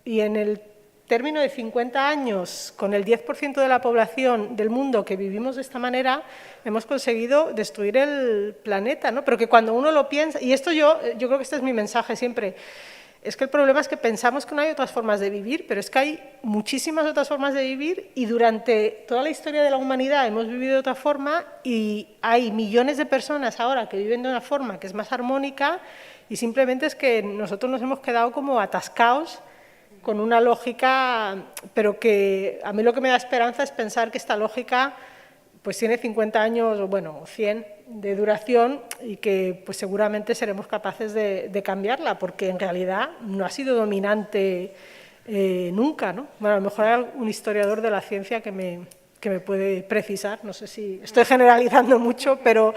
y en el término de 50 años, con el 10% de la población del mundo que vivimos de esta manera, hemos conseguido destruir el planeta, ¿no? Pero que cuando uno lo piensa, y esto yo creo que este es mi mensaje siempre, es que el problema es que pensamos que no hay otras formas de vivir, pero es que hay muchísimas otras formas de vivir y durante toda la historia de la humanidad hemos vivido de otra forma y hay millones de personas ahora que viven de una forma que es más armónica y simplemente es que nosotros nos hemos quedado como atascados con una lógica, pero que a mí lo que me da esperanza es pensar que esta lógica pues tiene 50 años, o bueno, 100 de duración y que pues seguramente seremos capaces de cambiarla, porque en realidad no ha sido dominante nunca, ¿no? Bueno, a lo mejor hay un historiador de la ciencia que me puede precisar, no sé si estoy generalizando mucho, pero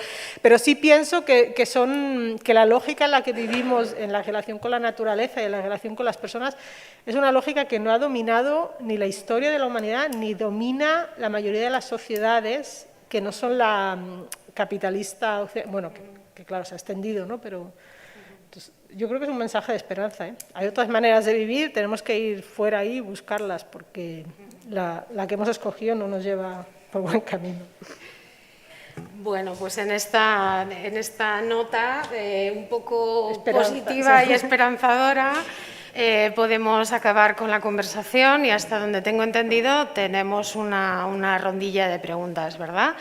sí pienso que la lógica en la que vivimos en la relación con la naturaleza y en la relación con las personas es una lógica que no ha dominado ni la historia de la humanidad, ni domina la mayoría de las sociedades que no son la capitalista, bueno, que claro, se ha extendido, ¿no? Pero entonces, yo creo que es un mensaje de esperanza, ¿eh? Hay otras maneras de vivir, tenemos que ir fuera ahí y buscarlas, porque la que hemos escogido no nos lleva por buen camino. Bueno, pues en esta nota un poco Esperanza, positiva sí. y esperanzadora podemos acabar con la conversación y hasta donde tengo entendido tenemos una rondilla de preguntas, ¿verdad?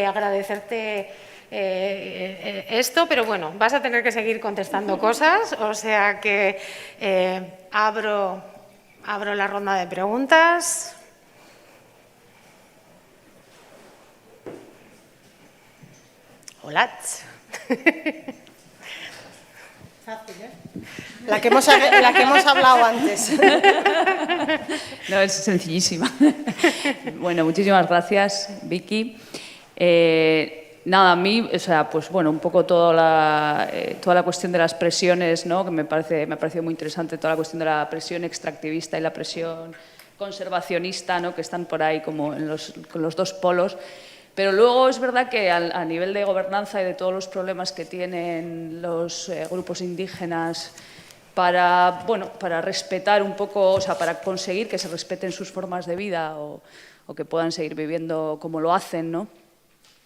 Agradecerte esto, pero bueno, vas a tener que seguir contestando cosas, o sea que abro la ronda de preguntas. Hola. Fácil, ¿eh? La que hemos hablado antes. No, es sencillísima. Bueno, muchísimas gracias, Vicky. Nada, a mí, o sea, pues bueno, un poco toda la cuestión de las presiones, ¿no? Que me ha parecido muy interesante toda la cuestión de la presión extractivista y la presión conservacionista, ¿no? Que están por ahí como con los dos polos. Pero luego es verdad que a nivel de gobernanza y de todos los problemas que tienen los grupos indígenas para respetar un poco, o sea, para conseguir que se respeten sus formas de vida o que puedan seguir viviendo como lo hacen, ¿no?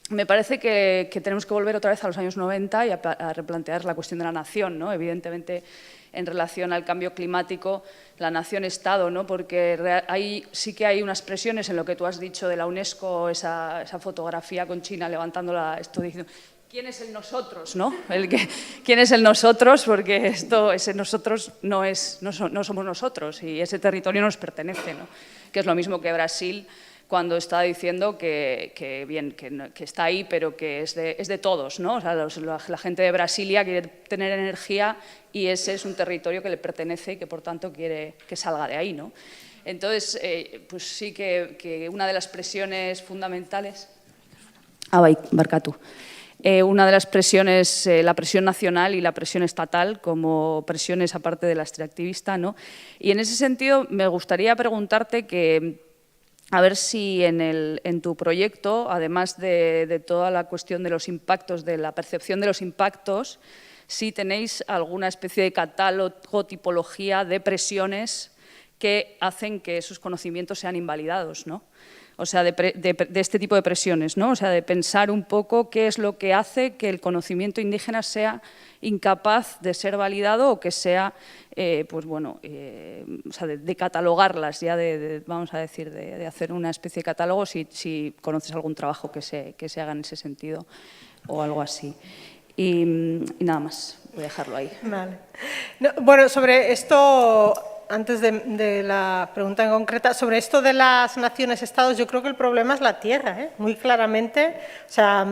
Me parece que tenemos que volver otra vez a los años 90 y a replantear la cuestión de la nación, ¿no? Evidentemente, en relación al cambio climático, la nación-estado, ¿no? Porque sí que hay unas presiones en lo que tú has dicho de la UNESCO, esa fotografía con China levantándola, esto diciendo, ¿quién es el nosotros, no? ¿Quién es el nosotros? Porque ese nosotros no somos nosotros y ese territorio nos pertenece, ¿no? Que es lo mismo que Brasil, cuando está diciendo que está ahí, pero que es de todos, ¿no? O sea, la gente de Brasilia quiere tener energía y ese es un territorio que le pertenece y que, por tanto, quiere que salga de ahí, ¿no? Entonces, pues sí que una de las presiones fundamentales... Barkatu. Una de las presiones, la presión nacional y la presión estatal como presiones aparte de la extractivista, ¿no? Y en ese sentido me gustaría preguntarte a ver si en tu proyecto, además de toda la cuestión de los impactos, de la percepción de los impactos, si tenéis alguna especie de catálogo, tipología de presiones que hacen que esos conocimientos sean invalidados, ¿no? O sea, de este tipo de presiones, ¿no? O sea, de pensar un poco qué es lo que hace que el conocimiento indígena sea incapaz de ser validado o que sea, pues bueno, o sea, de catalogarlas, ya vamos a decir, de hacer una especie de catálogo si conoces algún trabajo que se haga en ese sentido o algo así. Y nada más, voy a dejarlo ahí. Vale. No, bueno, sobre esto... Antes de la pregunta en concreta, sobre esto de las naciones-estados, yo creo que el problema es la tierra, ¿eh? Muy claramente. O sea,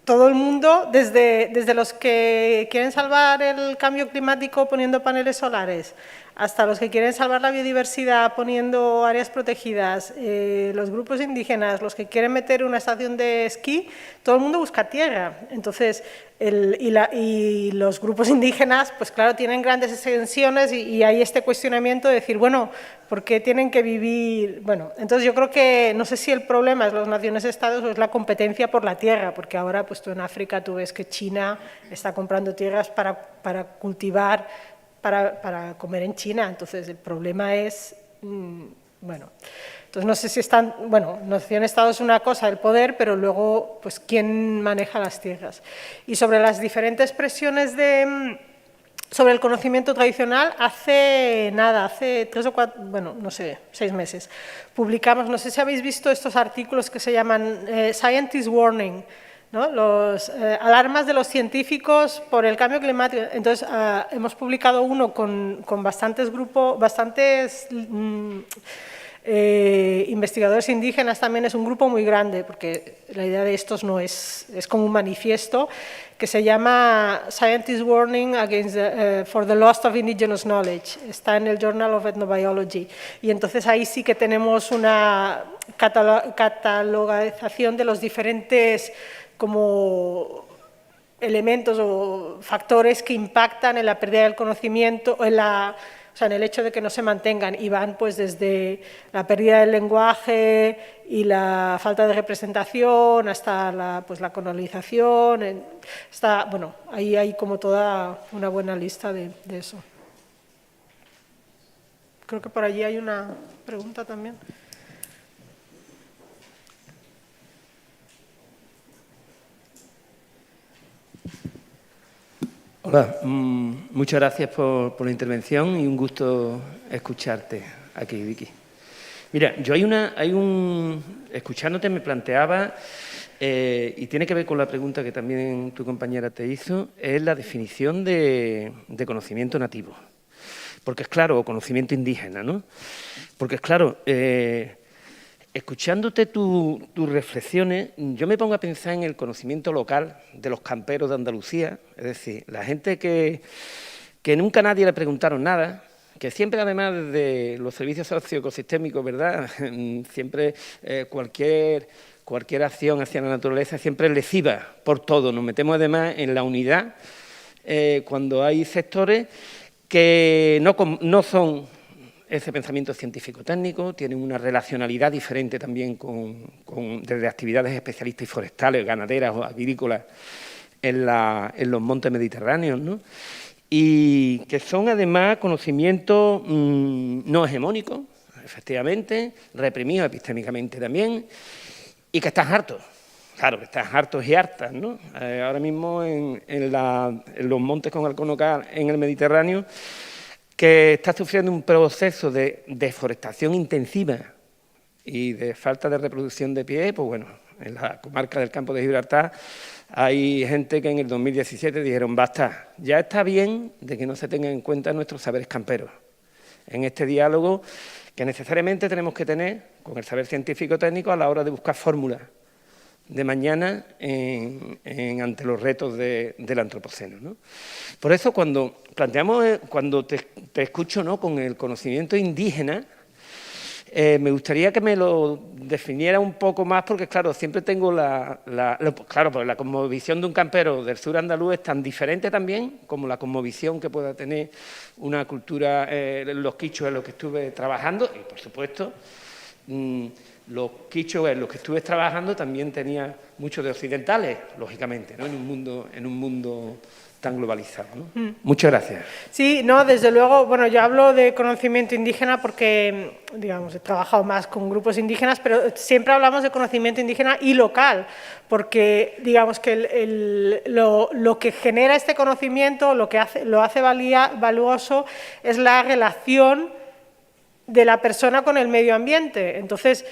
todo el mundo, desde los que quieren salvar el cambio climático poniendo paneles solares, hasta los que quieren salvar la biodiversidad poniendo áreas protegidas, los grupos indígenas, los que quieren meter una estación de esquí, todo el mundo busca tierra. Entonces, y los grupos indígenas, pues claro, tienen grandes extensiones y hay este cuestionamiento de decir, bueno, ¿por qué tienen que vivir? Bueno, entonces yo creo que, no sé si el problema es las naciones-estados o es la competencia por la tierra, porque ahora pues tú en África tú ves que China está comprando tierras para cultivar, para comer en China, entonces el problema es, bueno, entonces no sé si están, bueno, nación-estado es una cosa, el poder, pero luego, pues, ¿quién maneja las tierras? Y sobre las diferentes presiones sobre el conocimiento tradicional, hace 3 o 4, bueno, no sé, 6 meses, publicamos, no sé si habéis visto estos artículos que se llaman Scientist Warning, ¿no? Los alarmas de los científicos por el cambio climático. Entonces, hemos publicado uno con bastantes grupos, investigadores indígenas también, es un grupo muy grande, porque la idea de estos no es como un manifiesto, que se llama Scientist Warning for the Loss of Indigenous Knowledge, está en el Journal of Ethnobiology, y entonces ahí sí que tenemos una catalogización de los diferentes como elementos o factores que impactan en la pérdida del conocimiento, o sea, en el hecho de que no se mantengan, y van pues desde la pérdida del lenguaje y la falta de representación hasta la colonización. Bueno, ahí hay como toda una buena lista de eso. Creo que por allí hay una pregunta también. Hola, muchas gracias por la intervención y un gusto escucharte aquí, Vicky. Mira, yo escuchándote me planteaba, y tiene que ver con la pregunta que también tu compañera te hizo, es la definición de conocimiento nativo. Porque es claro, o conocimiento indígena, ¿no? Porque es claro, escuchándote tus reflexiones, yo me pongo a pensar en el conocimiento local de los camperos de Andalucía, es decir, la gente que nunca a nadie le preguntaron nada, que siempre además desde los servicios socioecosistémicos, ¿verdad?, siempre cualquier acción hacia la naturaleza siempre es lesiva por todo, nos metemos además en la unidad cuando hay sectores que no son ese pensamiento científico-técnico, tienen una relacionalidad diferente también desde actividades especialistas y forestales, ganaderas o agrícolas en los montes mediterráneos, ¿no? Y que son además conocimientos no hegemónicos, efectivamente, reprimidos epistémicamente también, y que están hartos. Claro, que están hartos y hartas, ¿no? Ahora mismo en los montes con Alconocar en el Mediterráneo, que está sufriendo un proceso de deforestación intensiva y de falta de reproducción de pie, pues bueno, en la comarca del Campo de Gibraltar hay gente que en el 2017 dijeron, basta, ya está bien de que no se tengan en cuenta nuestros saberes camperos en este diálogo que necesariamente tenemos que tener con el saber científico-técnico a la hora de buscar fórmulas de mañana ante los retos del antropoceno, ¿no? Por eso cuando te escucho, ¿no?, con el conocimiento indígena, me gustaría que me lo definiera un poco más, porque claro, siempre tengo porque la cosmovisión de un campero del sur andaluz es tan diferente también como la cosmovisión que pueda tener una cultura, los quichuas en los que estuve trabajando, y por supuesto, los quichuas en los que estuve trabajando también tenía mucho de occidentales, lógicamente, ¿no?, en un mundo tan globalizado, ¿no? Muchas gracias. Sí, no, desde luego, bueno, yo hablo de conocimiento indígena porque, digamos, he trabajado más con grupos indígenas, pero siempre hablamos de conocimiento indígena y local, porque, digamos, que lo que genera este conocimiento, lo hace valioso, es la relación de la persona con el medio ambiente. Entonces,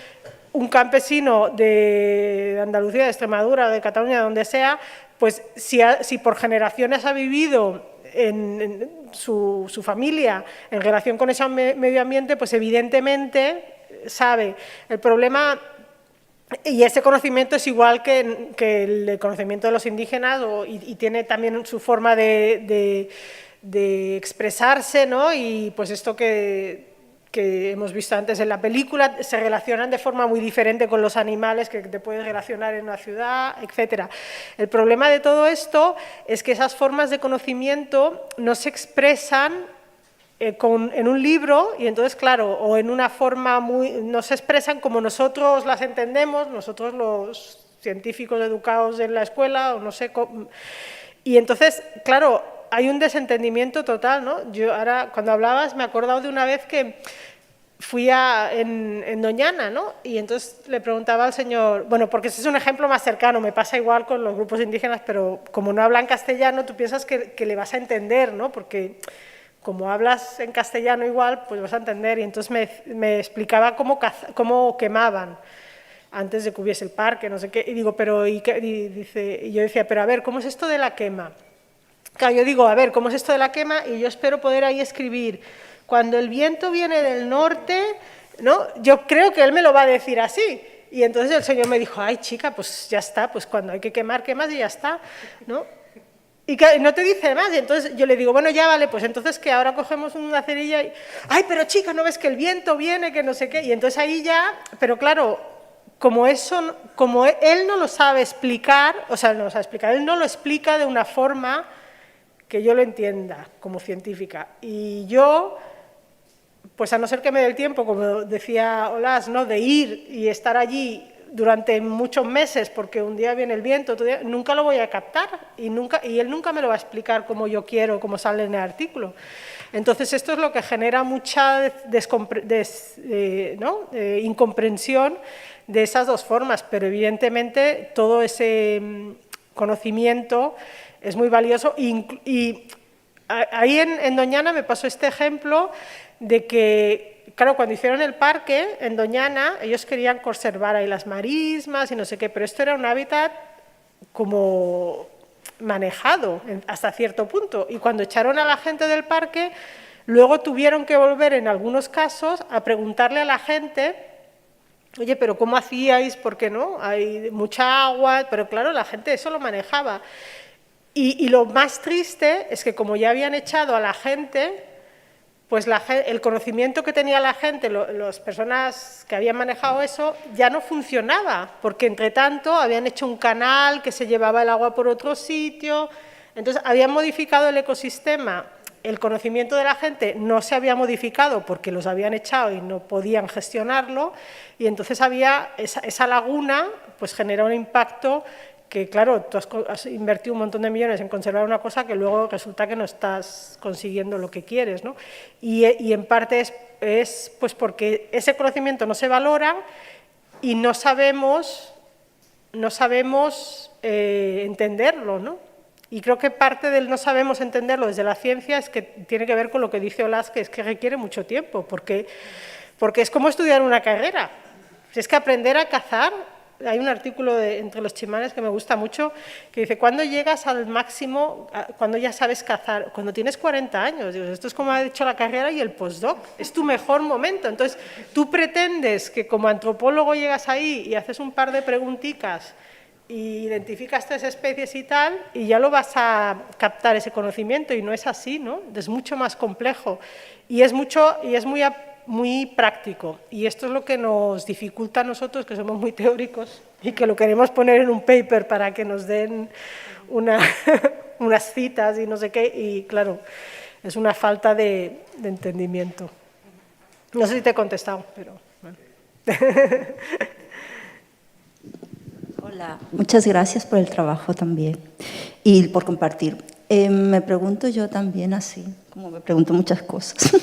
un campesino de Andalucía, de Extremadura, de Cataluña, de donde sea, pues si por generaciones ha vivido en su familia en relación con ese medio ambiente, pues evidentemente sabe. El problema, y ese conocimiento es igual que el conocimiento de los indígenas y tiene también su forma de de expresarse, ¿no? Y pues esto que hemos visto antes en la película, se relacionan de forma muy diferente con los animales que te puedes relacionar en una ciudad, etc. El problema de todo esto es que esas formas de conocimiento no se expresan en un libro y entonces, claro, o en una forma no se expresan como nosotros las entendemos, nosotros los científicos educados en la escuela, o no sé cómo. Y entonces, claro, hay un desentendimiento total, ¿no? Yo ahora, cuando hablabas, me he acordado de una vez que fui en Doñana, ¿no? Y entonces le preguntaba al señor, bueno, porque ese es un ejemplo más cercano, me pasa igual con los grupos indígenas, pero como no hablan castellano, tú piensas que le vas a entender, ¿no? Porque como hablas en castellano igual, pues vas a entender. Y entonces me explicaba cómo quemaban antes de que hubiese el parque, no sé qué. Y digo, pero, y yo decía, pero a ver, ¿cómo es esto de la quema? Claro, yo digo, a ver, ¿cómo es esto de la quema? Y yo espero poder ahí escribir, cuando el viento viene del norte, ¿no? Yo creo que él me lo va a decir así. Y entonces el señor me dijo, ay, chica, pues ya está, pues cuando hay que quemar, quemas y ya está, ¿no? Y no te dice más, y entonces yo le digo, bueno, ya vale, pues entonces que ahora cogemos una cerilla y, ay, pero chica, ¿no ves que el viento viene, que no sé qué? Y entonces ahí ya, pero claro, como él no lo sabe explicar, o sea, no lo sabe explicar, él no lo explica de una forma que yo lo entienda como científica. Y yo, pues a no ser que me dé el tiempo, como decía Olas, ¿no?, de ir y estar allí durante muchos meses, porque un día viene el viento, otro día, nunca lo voy a captar y él nunca me lo va a explicar como yo quiero, como sale en el artículo. Entonces, esto es lo que genera mucha incomprensión de esas dos formas, pero evidentemente todo ese conocimiento es muy valioso y ahí en Doñana me pasó este ejemplo de que, claro, cuando hicieron el parque en Doñana, ellos querían conservar ahí las marismas y no sé qué, pero esto era un hábitat como manejado hasta cierto punto. Y cuando echaron a la gente del parque, luego tuvieron que volver en algunos casos a preguntarle a la gente, oye, pero ¿cómo hacíais? ¿Por qué no? Hay mucha agua, pero claro, la gente eso lo manejaba. Y lo más triste es que como ya habían echado a la gente, pues el conocimiento que tenía la gente, las personas que habían manejado eso, ya no funcionaba, porque entre tanto habían hecho un canal que se llevaba el agua por otro sitio, entonces habían modificado el ecosistema, el conocimiento de la gente no se había modificado porque los habían echado y no podían gestionarlo, y entonces había esa laguna, pues genera un impacto que, claro, tú has invertido un montón de millones en conservar una cosa que luego resulta que no estás consiguiendo lo que quieres, ¿no? Y en parte es pues porque ese conocimiento no se valora y no sabemos entenderlo, ¿no? Y creo que parte del no sabemos entenderlo desde la ciencia es que tiene que ver con lo que dice Olas, que es que requiere mucho tiempo, porque es como estudiar una carrera. Si es que aprender a cazar. Hay un artículo entre los chimanes que me gusta mucho que dice, ¿cuándo llegas al máximo, cuando ya sabes cazar? Cuando tienes 40 años. Digo, esto es como ha hecho la carrera y el postdoc, es tu mejor momento. Entonces, tú pretendes que como antropólogo llegas ahí y haces un par de preguntitas y identificas 3 especies y tal, y ya lo vas a captar ese conocimiento, y no es así, ¿no? Es mucho más complejo y es muy práctico, y esto es lo que nos dificulta a nosotros, que somos muy teóricos y que lo queremos poner en un paper para que nos den unas citas y no sé qué, y claro, es una falta de entendimiento. No sé si te he contestado, pero bueno. Hola, muchas gracias por el trabajo también y por compartir. Me pregunto yo también así, como me pregunto muchas cosas.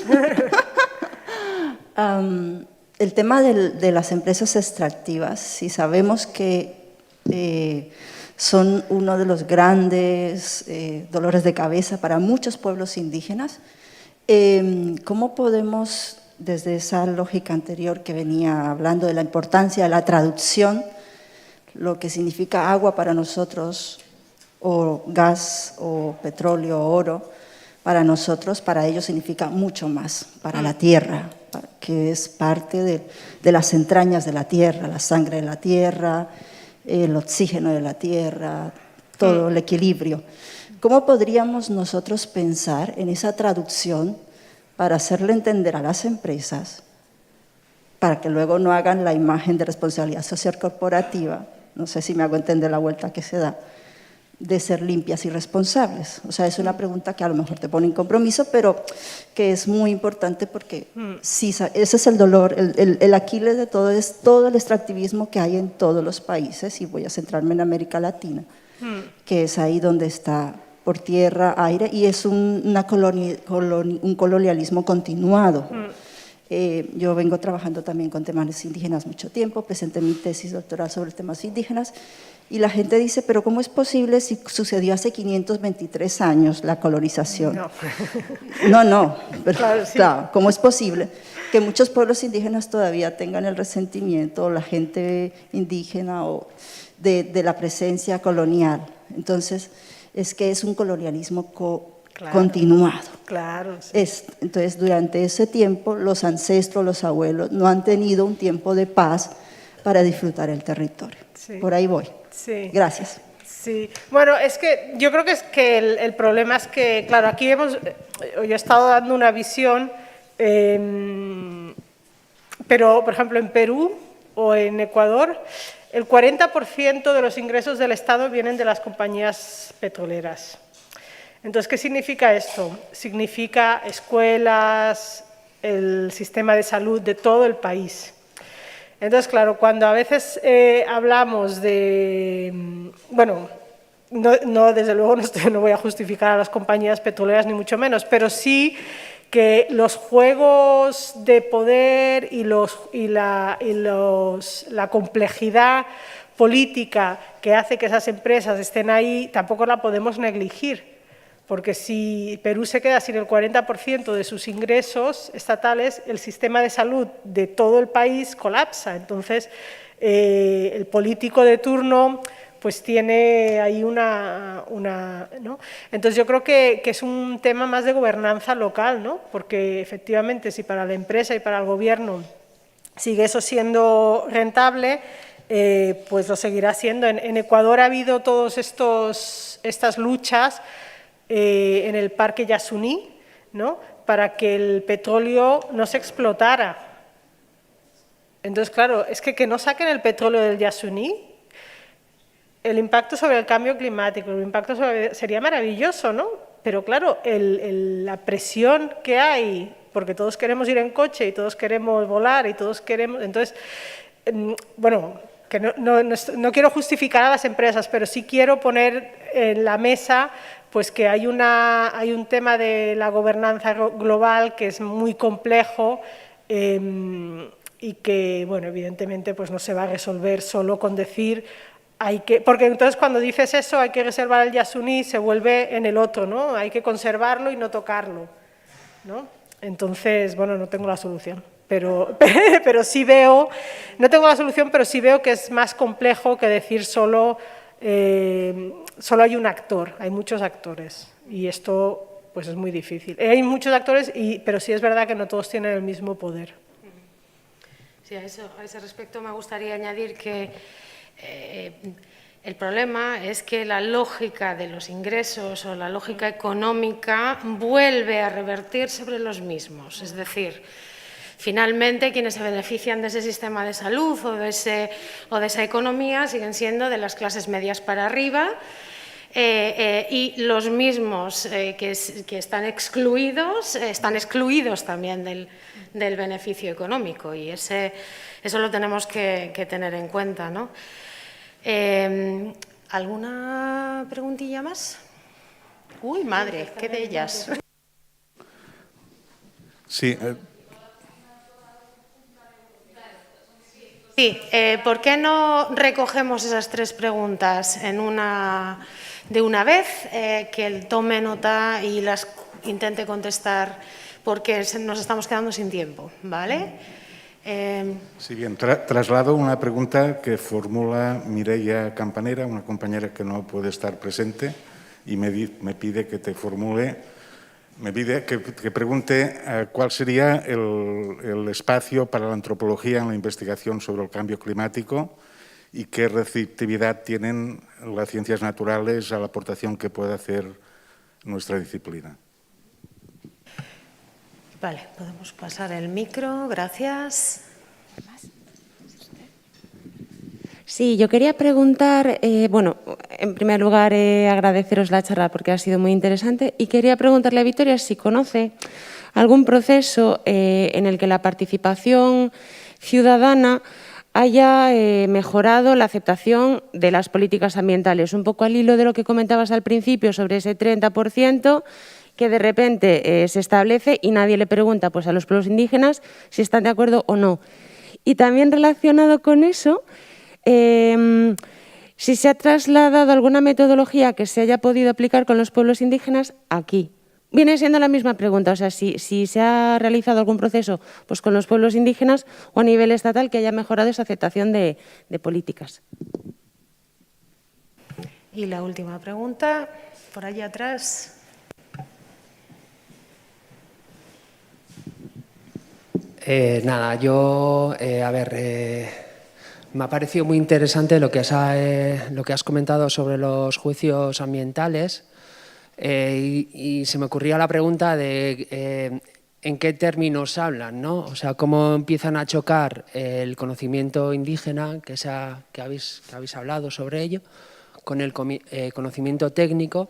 El tema de las empresas extractivas, si sabemos que son uno de los grandes dolores de cabeza para muchos pueblos indígenas, ¿cómo podemos, desde esa lógica anterior que venía hablando de la importancia de la traducción, lo que significa agua para nosotros, o gas, o petróleo, o oro, para nosotros, para ellos significa mucho más, para la tierra, que es parte de las entrañas de la tierra, la sangre de la tierra, el oxígeno de la tierra, todo el equilibrio. ¿Cómo podríamos nosotros pensar en esa traducción para hacerle entender a las empresas, para que luego no hagan la imagen de responsabilidad social corporativa, no sé si me hago entender la vuelta que se da, de ser limpias y responsables? O sea, es una pregunta que a lo mejor te pone en compromiso, pero que es muy importante porque sí, ese es el dolor, el Aquiles de todo, es todo el extractivismo que hay en todos los países, y voy a centrarme en América Latina, que es ahí donde está por tierra, aire, y es un colonialismo continuado. Yo vengo trabajando también con temas indígenas mucho tiempo, presenté mi tesis doctoral sobre temas indígenas, y la gente dice, pero ¿cómo es posible si sucedió hace 523 años la colonización? No, pero Claro, sí. claro, ¿cómo es posible que muchos pueblos indígenas todavía tengan el resentimiento, la gente indígena, o de la presencia colonial? Entonces, es que es un colonialismo continuado. Claro, sí. Entonces, durante ese tiempo, los ancestros, los abuelos, no han tenido un tiempo de paz para disfrutar el territorio. Sí. Por ahí voy. Sí. Gracias. Sí, bueno, es que yo creo que es que el problema es que, claro, aquí yo he estado dando una visión, pero, por ejemplo, en Perú o en Ecuador, el 40% de los ingresos del Estado vienen de las compañías petroleras. Entonces, ¿qué significa esto? Significa escuelas, el sistema de salud de todo el país. Entonces, claro, cuando a veces hablamos de, bueno, no, desde luego no voy a justificar a las compañías petroleras ni mucho menos, pero sí que los juegos de poder y la complejidad política que hace que esas empresas estén ahí tampoco la podemos negligir. Porque si Perú se queda sin el 40% de sus ingresos estatales, el sistema de salud de todo el país colapsa. Entonces, el político de turno pues tiene ahí ¿no? Entonces, yo creo que es un tema más de gobernanza local, ¿no? Porque efectivamente, si para la empresa y para el gobierno sigue eso siendo rentable, pues lo seguirá siendo. En Ecuador ha habido todas estas luchas en el parque Yasuní, ¿no? Para que el petróleo no se explotara. Entonces, claro, es que no saquen el petróleo del Yasuní, el impacto sobre el cambio climático, el impacto sería maravilloso, ¿no? Pero claro, la presión que hay, porque todos queremos ir en coche y todos queremos volar y todos queremos… Entonces, bueno, que no quiero justificar a las empresas, pero sí quiero poner en la mesa pues que hay un tema de la gobernanza global que es muy complejo y que, bueno, evidentemente pues no se va a resolver solo con decir porque entonces cuando dices eso hay que reservar el Yasuní, se vuelve en el otro, ¿no? Hay que conservarlo y no tocarlo, ¿no? Entonces, bueno, no tengo la solución. Pero sí veo, no tengo la solución, pero sí veo que es más complejo que decir solo hay un actor, hay muchos actores y esto pues es muy difícil. Hay muchos actores, pero sí es verdad que no todos tienen el mismo poder. Sí, a ese respecto me gustaría añadir que el problema es que la lógica de los ingresos o la lógica económica vuelve a revertir sobre los mismos, es decir, finalmente, quienes se benefician de ese sistema de salud o de esa economía siguen siendo de las clases medias para arriba y los mismos que están excluidos también del beneficio económico y eso lo tenemos que tener en cuenta, ¿no? ¿Alguna preguntilla más? Uy, madre, qué de ellas. Sí. Sí, ¿por qué no recogemos esas tres preguntas de una vez, que él tome nota y las intente contestar porque nos estamos quedando sin tiempo, ¿vale? Sí, bien, traslado una pregunta que formula Mireia Campanera, una compañera que no puede estar presente y me pide que te formule. Me pide que pregunte cuál sería el espacio para la antropología en la investigación sobre el cambio climático y qué receptividad tienen las ciencias naturales a la aportación que puede hacer nuestra disciplina. Vale, podemos pasar el micro, gracias. Sí, yo quería preguntar, bueno, en primer lugar agradeceros la charla porque ha sido muy interesante y quería preguntarle a Victoria si conoce algún proceso en el que la participación ciudadana haya mejorado la aceptación de las políticas ambientales, un poco al hilo de lo que comentabas al principio sobre ese 30% que de repente se establece y nadie le pregunta pues, a los pueblos indígenas si están de acuerdo o no. Y también relacionado con eso, si se ha trasladado alguna metodología que se haya podido aplicar con los pueblos indígenas aquí. Viene siendo la misma pregunta, o sea, si se ha realizado algún proceso pues, con los pueblos indígenas o a nivel estatal que haya mejorado esa aceptación de políticas. Y la última pregunta, por allá atrás. Nada, yo, me ha parecido muy interesante lo que has comentado sobre los juicios ambientales y se me ocurría la pregunta de en qué términos hablan, ¿no? O sea, cómo empiezan a chocar el conocimiento indígena, que habéis hablado sobre ello, con el conocimiento técnico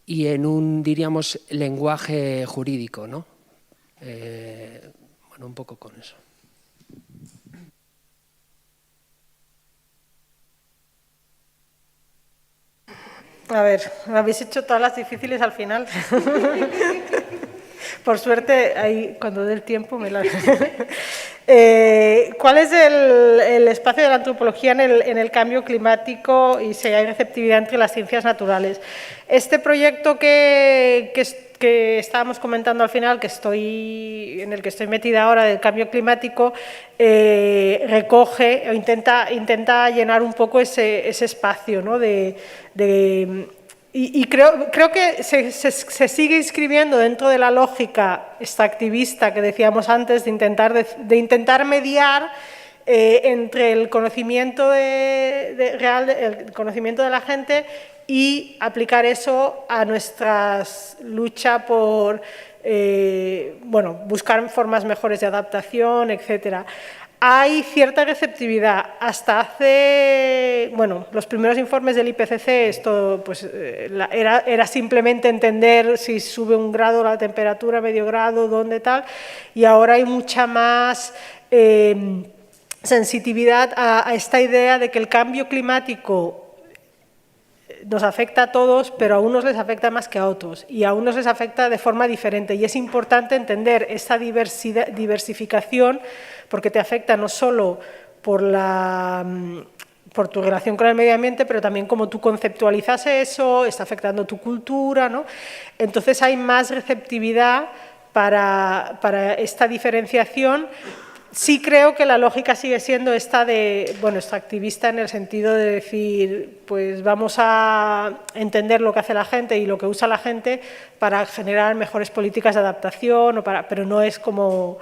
y en un, diríamos, lenguaje jurídico, ¿no? Bueno, un poco con eso. A ver, me habéis hecho todas las difíciles al final. Por suerte, ahí cuando dé el tiempo me las... ¿Cuál es el espacio de la antropología en el cambio climático y si hay receptividad entre las ciencias naturales? Este proyecto que estábamos comentando al final, en el que estoy metida ahora, del cambio climático, recoge o intenta llenar un poco ese espacio, ¿no? Y creo que se sigue inscribiendo dentro de la lógica extractivista que decíamos antes, de intentar mediar entre el conocimiento real, el conocimiento de la gente y aplicar eso a nuestra lucha por buscar formas mejores de adaptación, etcétera. Hay cierta receptividad. Hasta hace, los primeros informes del IPCC, esto pues, era simplemente entender si sube 1 grado la temperatura, medio grado, dónde tal, y ahora hay mucha más sensitividad a esta idea de que el cambio climático nos afecta a todos, pero a unos les afecta más que a otros y a unos les afecta de forma diferente y es importante entender esa diversificación porque te afecta no solo por tu relación con el medio ambiente, pero también como tú conceptualizas eso, está afectando tu cultura, ¿no? Entonces hay más receptividad para esta diferenciación. Sí creo que la lógica sigue siendo esta extractivista en el sentido de decir, pues vamos a entender lo que hace la gente y lo que usa la gente para generar mejores políticas de adaptación, pero no es como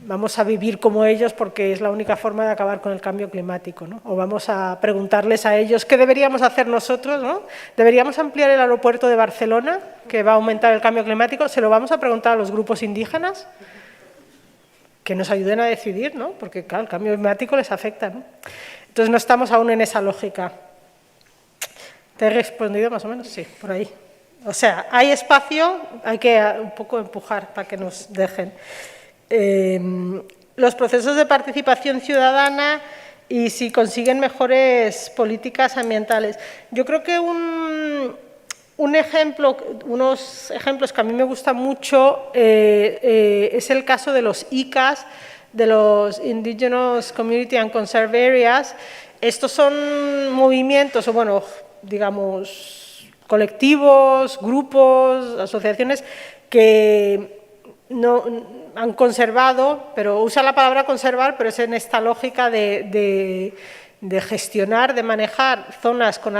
vamos a vivir como ellos porque es la única forma de acabar con el cambio climático, ¿no? O vamos a preguntarles a ellos qué deberíamos hacer nosotros, ¿no? ¿Deberíamos ampliar el aeropuerto de Barcelona, que va a aumentar el cambio climático? ¿Se lo vamos a preguntar a los grupos indígenas? Que nos ayuden a decidir, ¿no? Porque, claro, el cambio climático les afecta, ¿no? Entonces, no estamos aún en esa lógica. ¿Te he respondido más o menos? Sí, por ahí. O sea, hay espacio, hay que un poco empujar para que nos dejen. Los procesos de participación ciudadana y si consiguen mejores políticas ambientales. Yo creo que unos ejemplos que a mí me gustan mucho es el caso de los ICAs, de los Indigenous Community and Conserve Areas. Estos son movimientos, o digamos, colectivos, grupos, asociaciones que no han conservado, pero usa la palabra conservar, pero es en esta lógica de gestionar, de manejar zonas con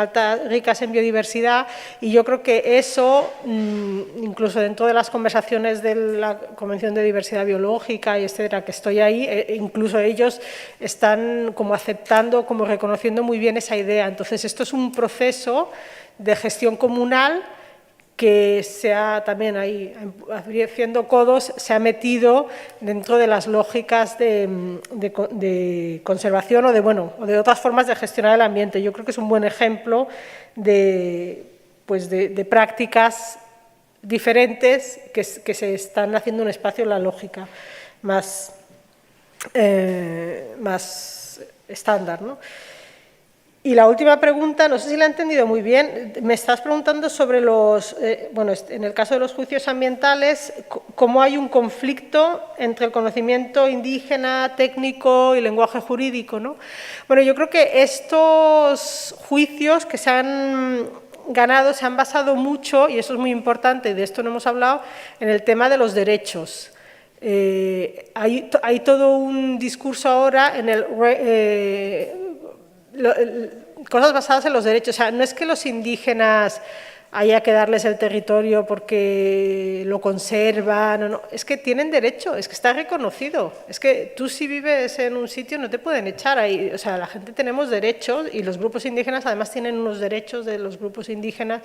ricas en biodiversidad, y yo creo que eso, incluso dentro de las conversaciones de la Convención de Diversidad Biológica y etcétera, que estoy ahí, incluso ellos están como aceptando, como reconociendo muy bien esa idea. Entonces, esto es un proceso de gestión comunal que se ha también ahí, haciendo codos, se ha metido dentro de las lógicas de conservación o de otras formas de gestionar el ambiente. Yo creo que es un buen ejemplo de prácticas diferentes que se están haciendo un espacio en la lógica más estándar, ¿no? Y la última pregunta, no sé si la he entendido muy bien, me estás preguntando sobre en el caso de los juicios ambientales, cómo hay un conflicto entre el conocimiento indígena, técnico y lenguaje jurídico, ¿no? Bueno, yo creo que estos juicios que se han ganado se han basado mucho, y eso es muy importante, y de esto no hemos hablado, en el tema de los derechos. Hay todo un discurso ahora en cosas basadas en los derechos. O sea, no es que los indígenas haya que darles el territorio porque lo conservan, no, es que tienen derecho, es que está reconocido. Es que tú, si vives en un sitio, no te pueden echar ahí. O sea, la gente tenemos derechos, y los grupos indígenas además tienen unos derechos de los grupos indígenas.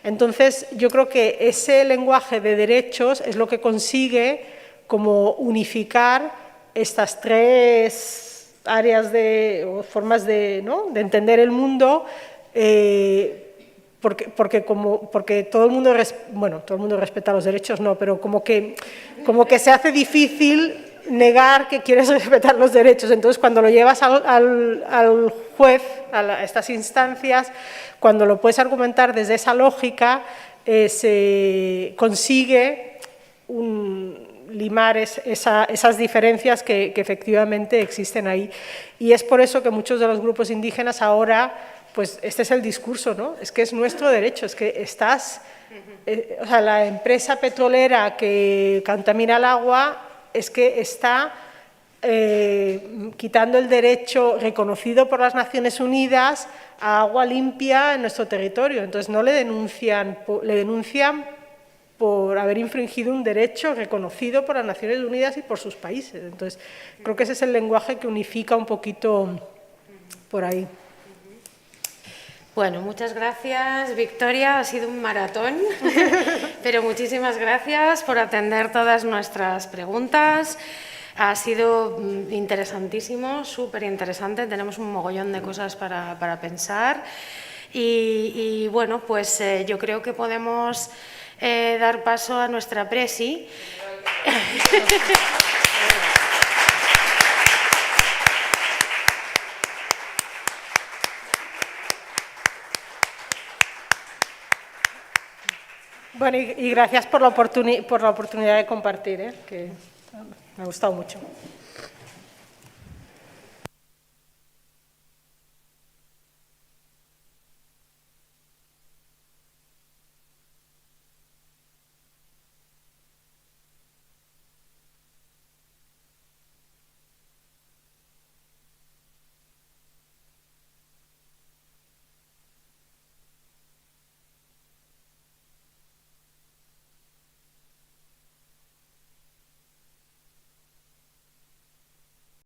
Entonces, yo creo que ese lenguaje de derechos es lo que consigue como unificar estas tres áreas o formas de entender el mundo, porque todo el mundo, todo el mundo respeta los derechos, no, pero como que se hace difícil negar que quieres respetar los derechos. Entonces, cuando lo llevas al juez, a estas instancias, cuando lo puedes argumentar desde esa lógica, se consigue limar esas diferencias que efectivamente existen ahí. Y es por eso que muchos de los grupos indígenas ahora, pues este es el discurso, ¿no? Es que es nuestro derecho, es que o sea, la empresa petrolera que contamina el agua es que está quitando el derecho reconocido por las Naciones Unidas a agua limpia en nuestro territorio. Entonces no le denuncian, le denuncian por haber infringido un derecho reconocido por las Naciones Unidas y por sus países. Entonces, creo que ese es el lenguaje que unifica un poquito por ahí. Bueno, muchas gracias, Victoria. Ha sido un maratón, pero muchísimas gracias por atender todas nuestras preguntas. Ha sido interesantísimo, súper interesante. Tenemos un mogollón de cosas para pensar. Y bueno, pues yo creo que podemos dar paso a nuestra presi. Bueno, y gracias por la oportunidad de compartir, que me ha gustado mucho.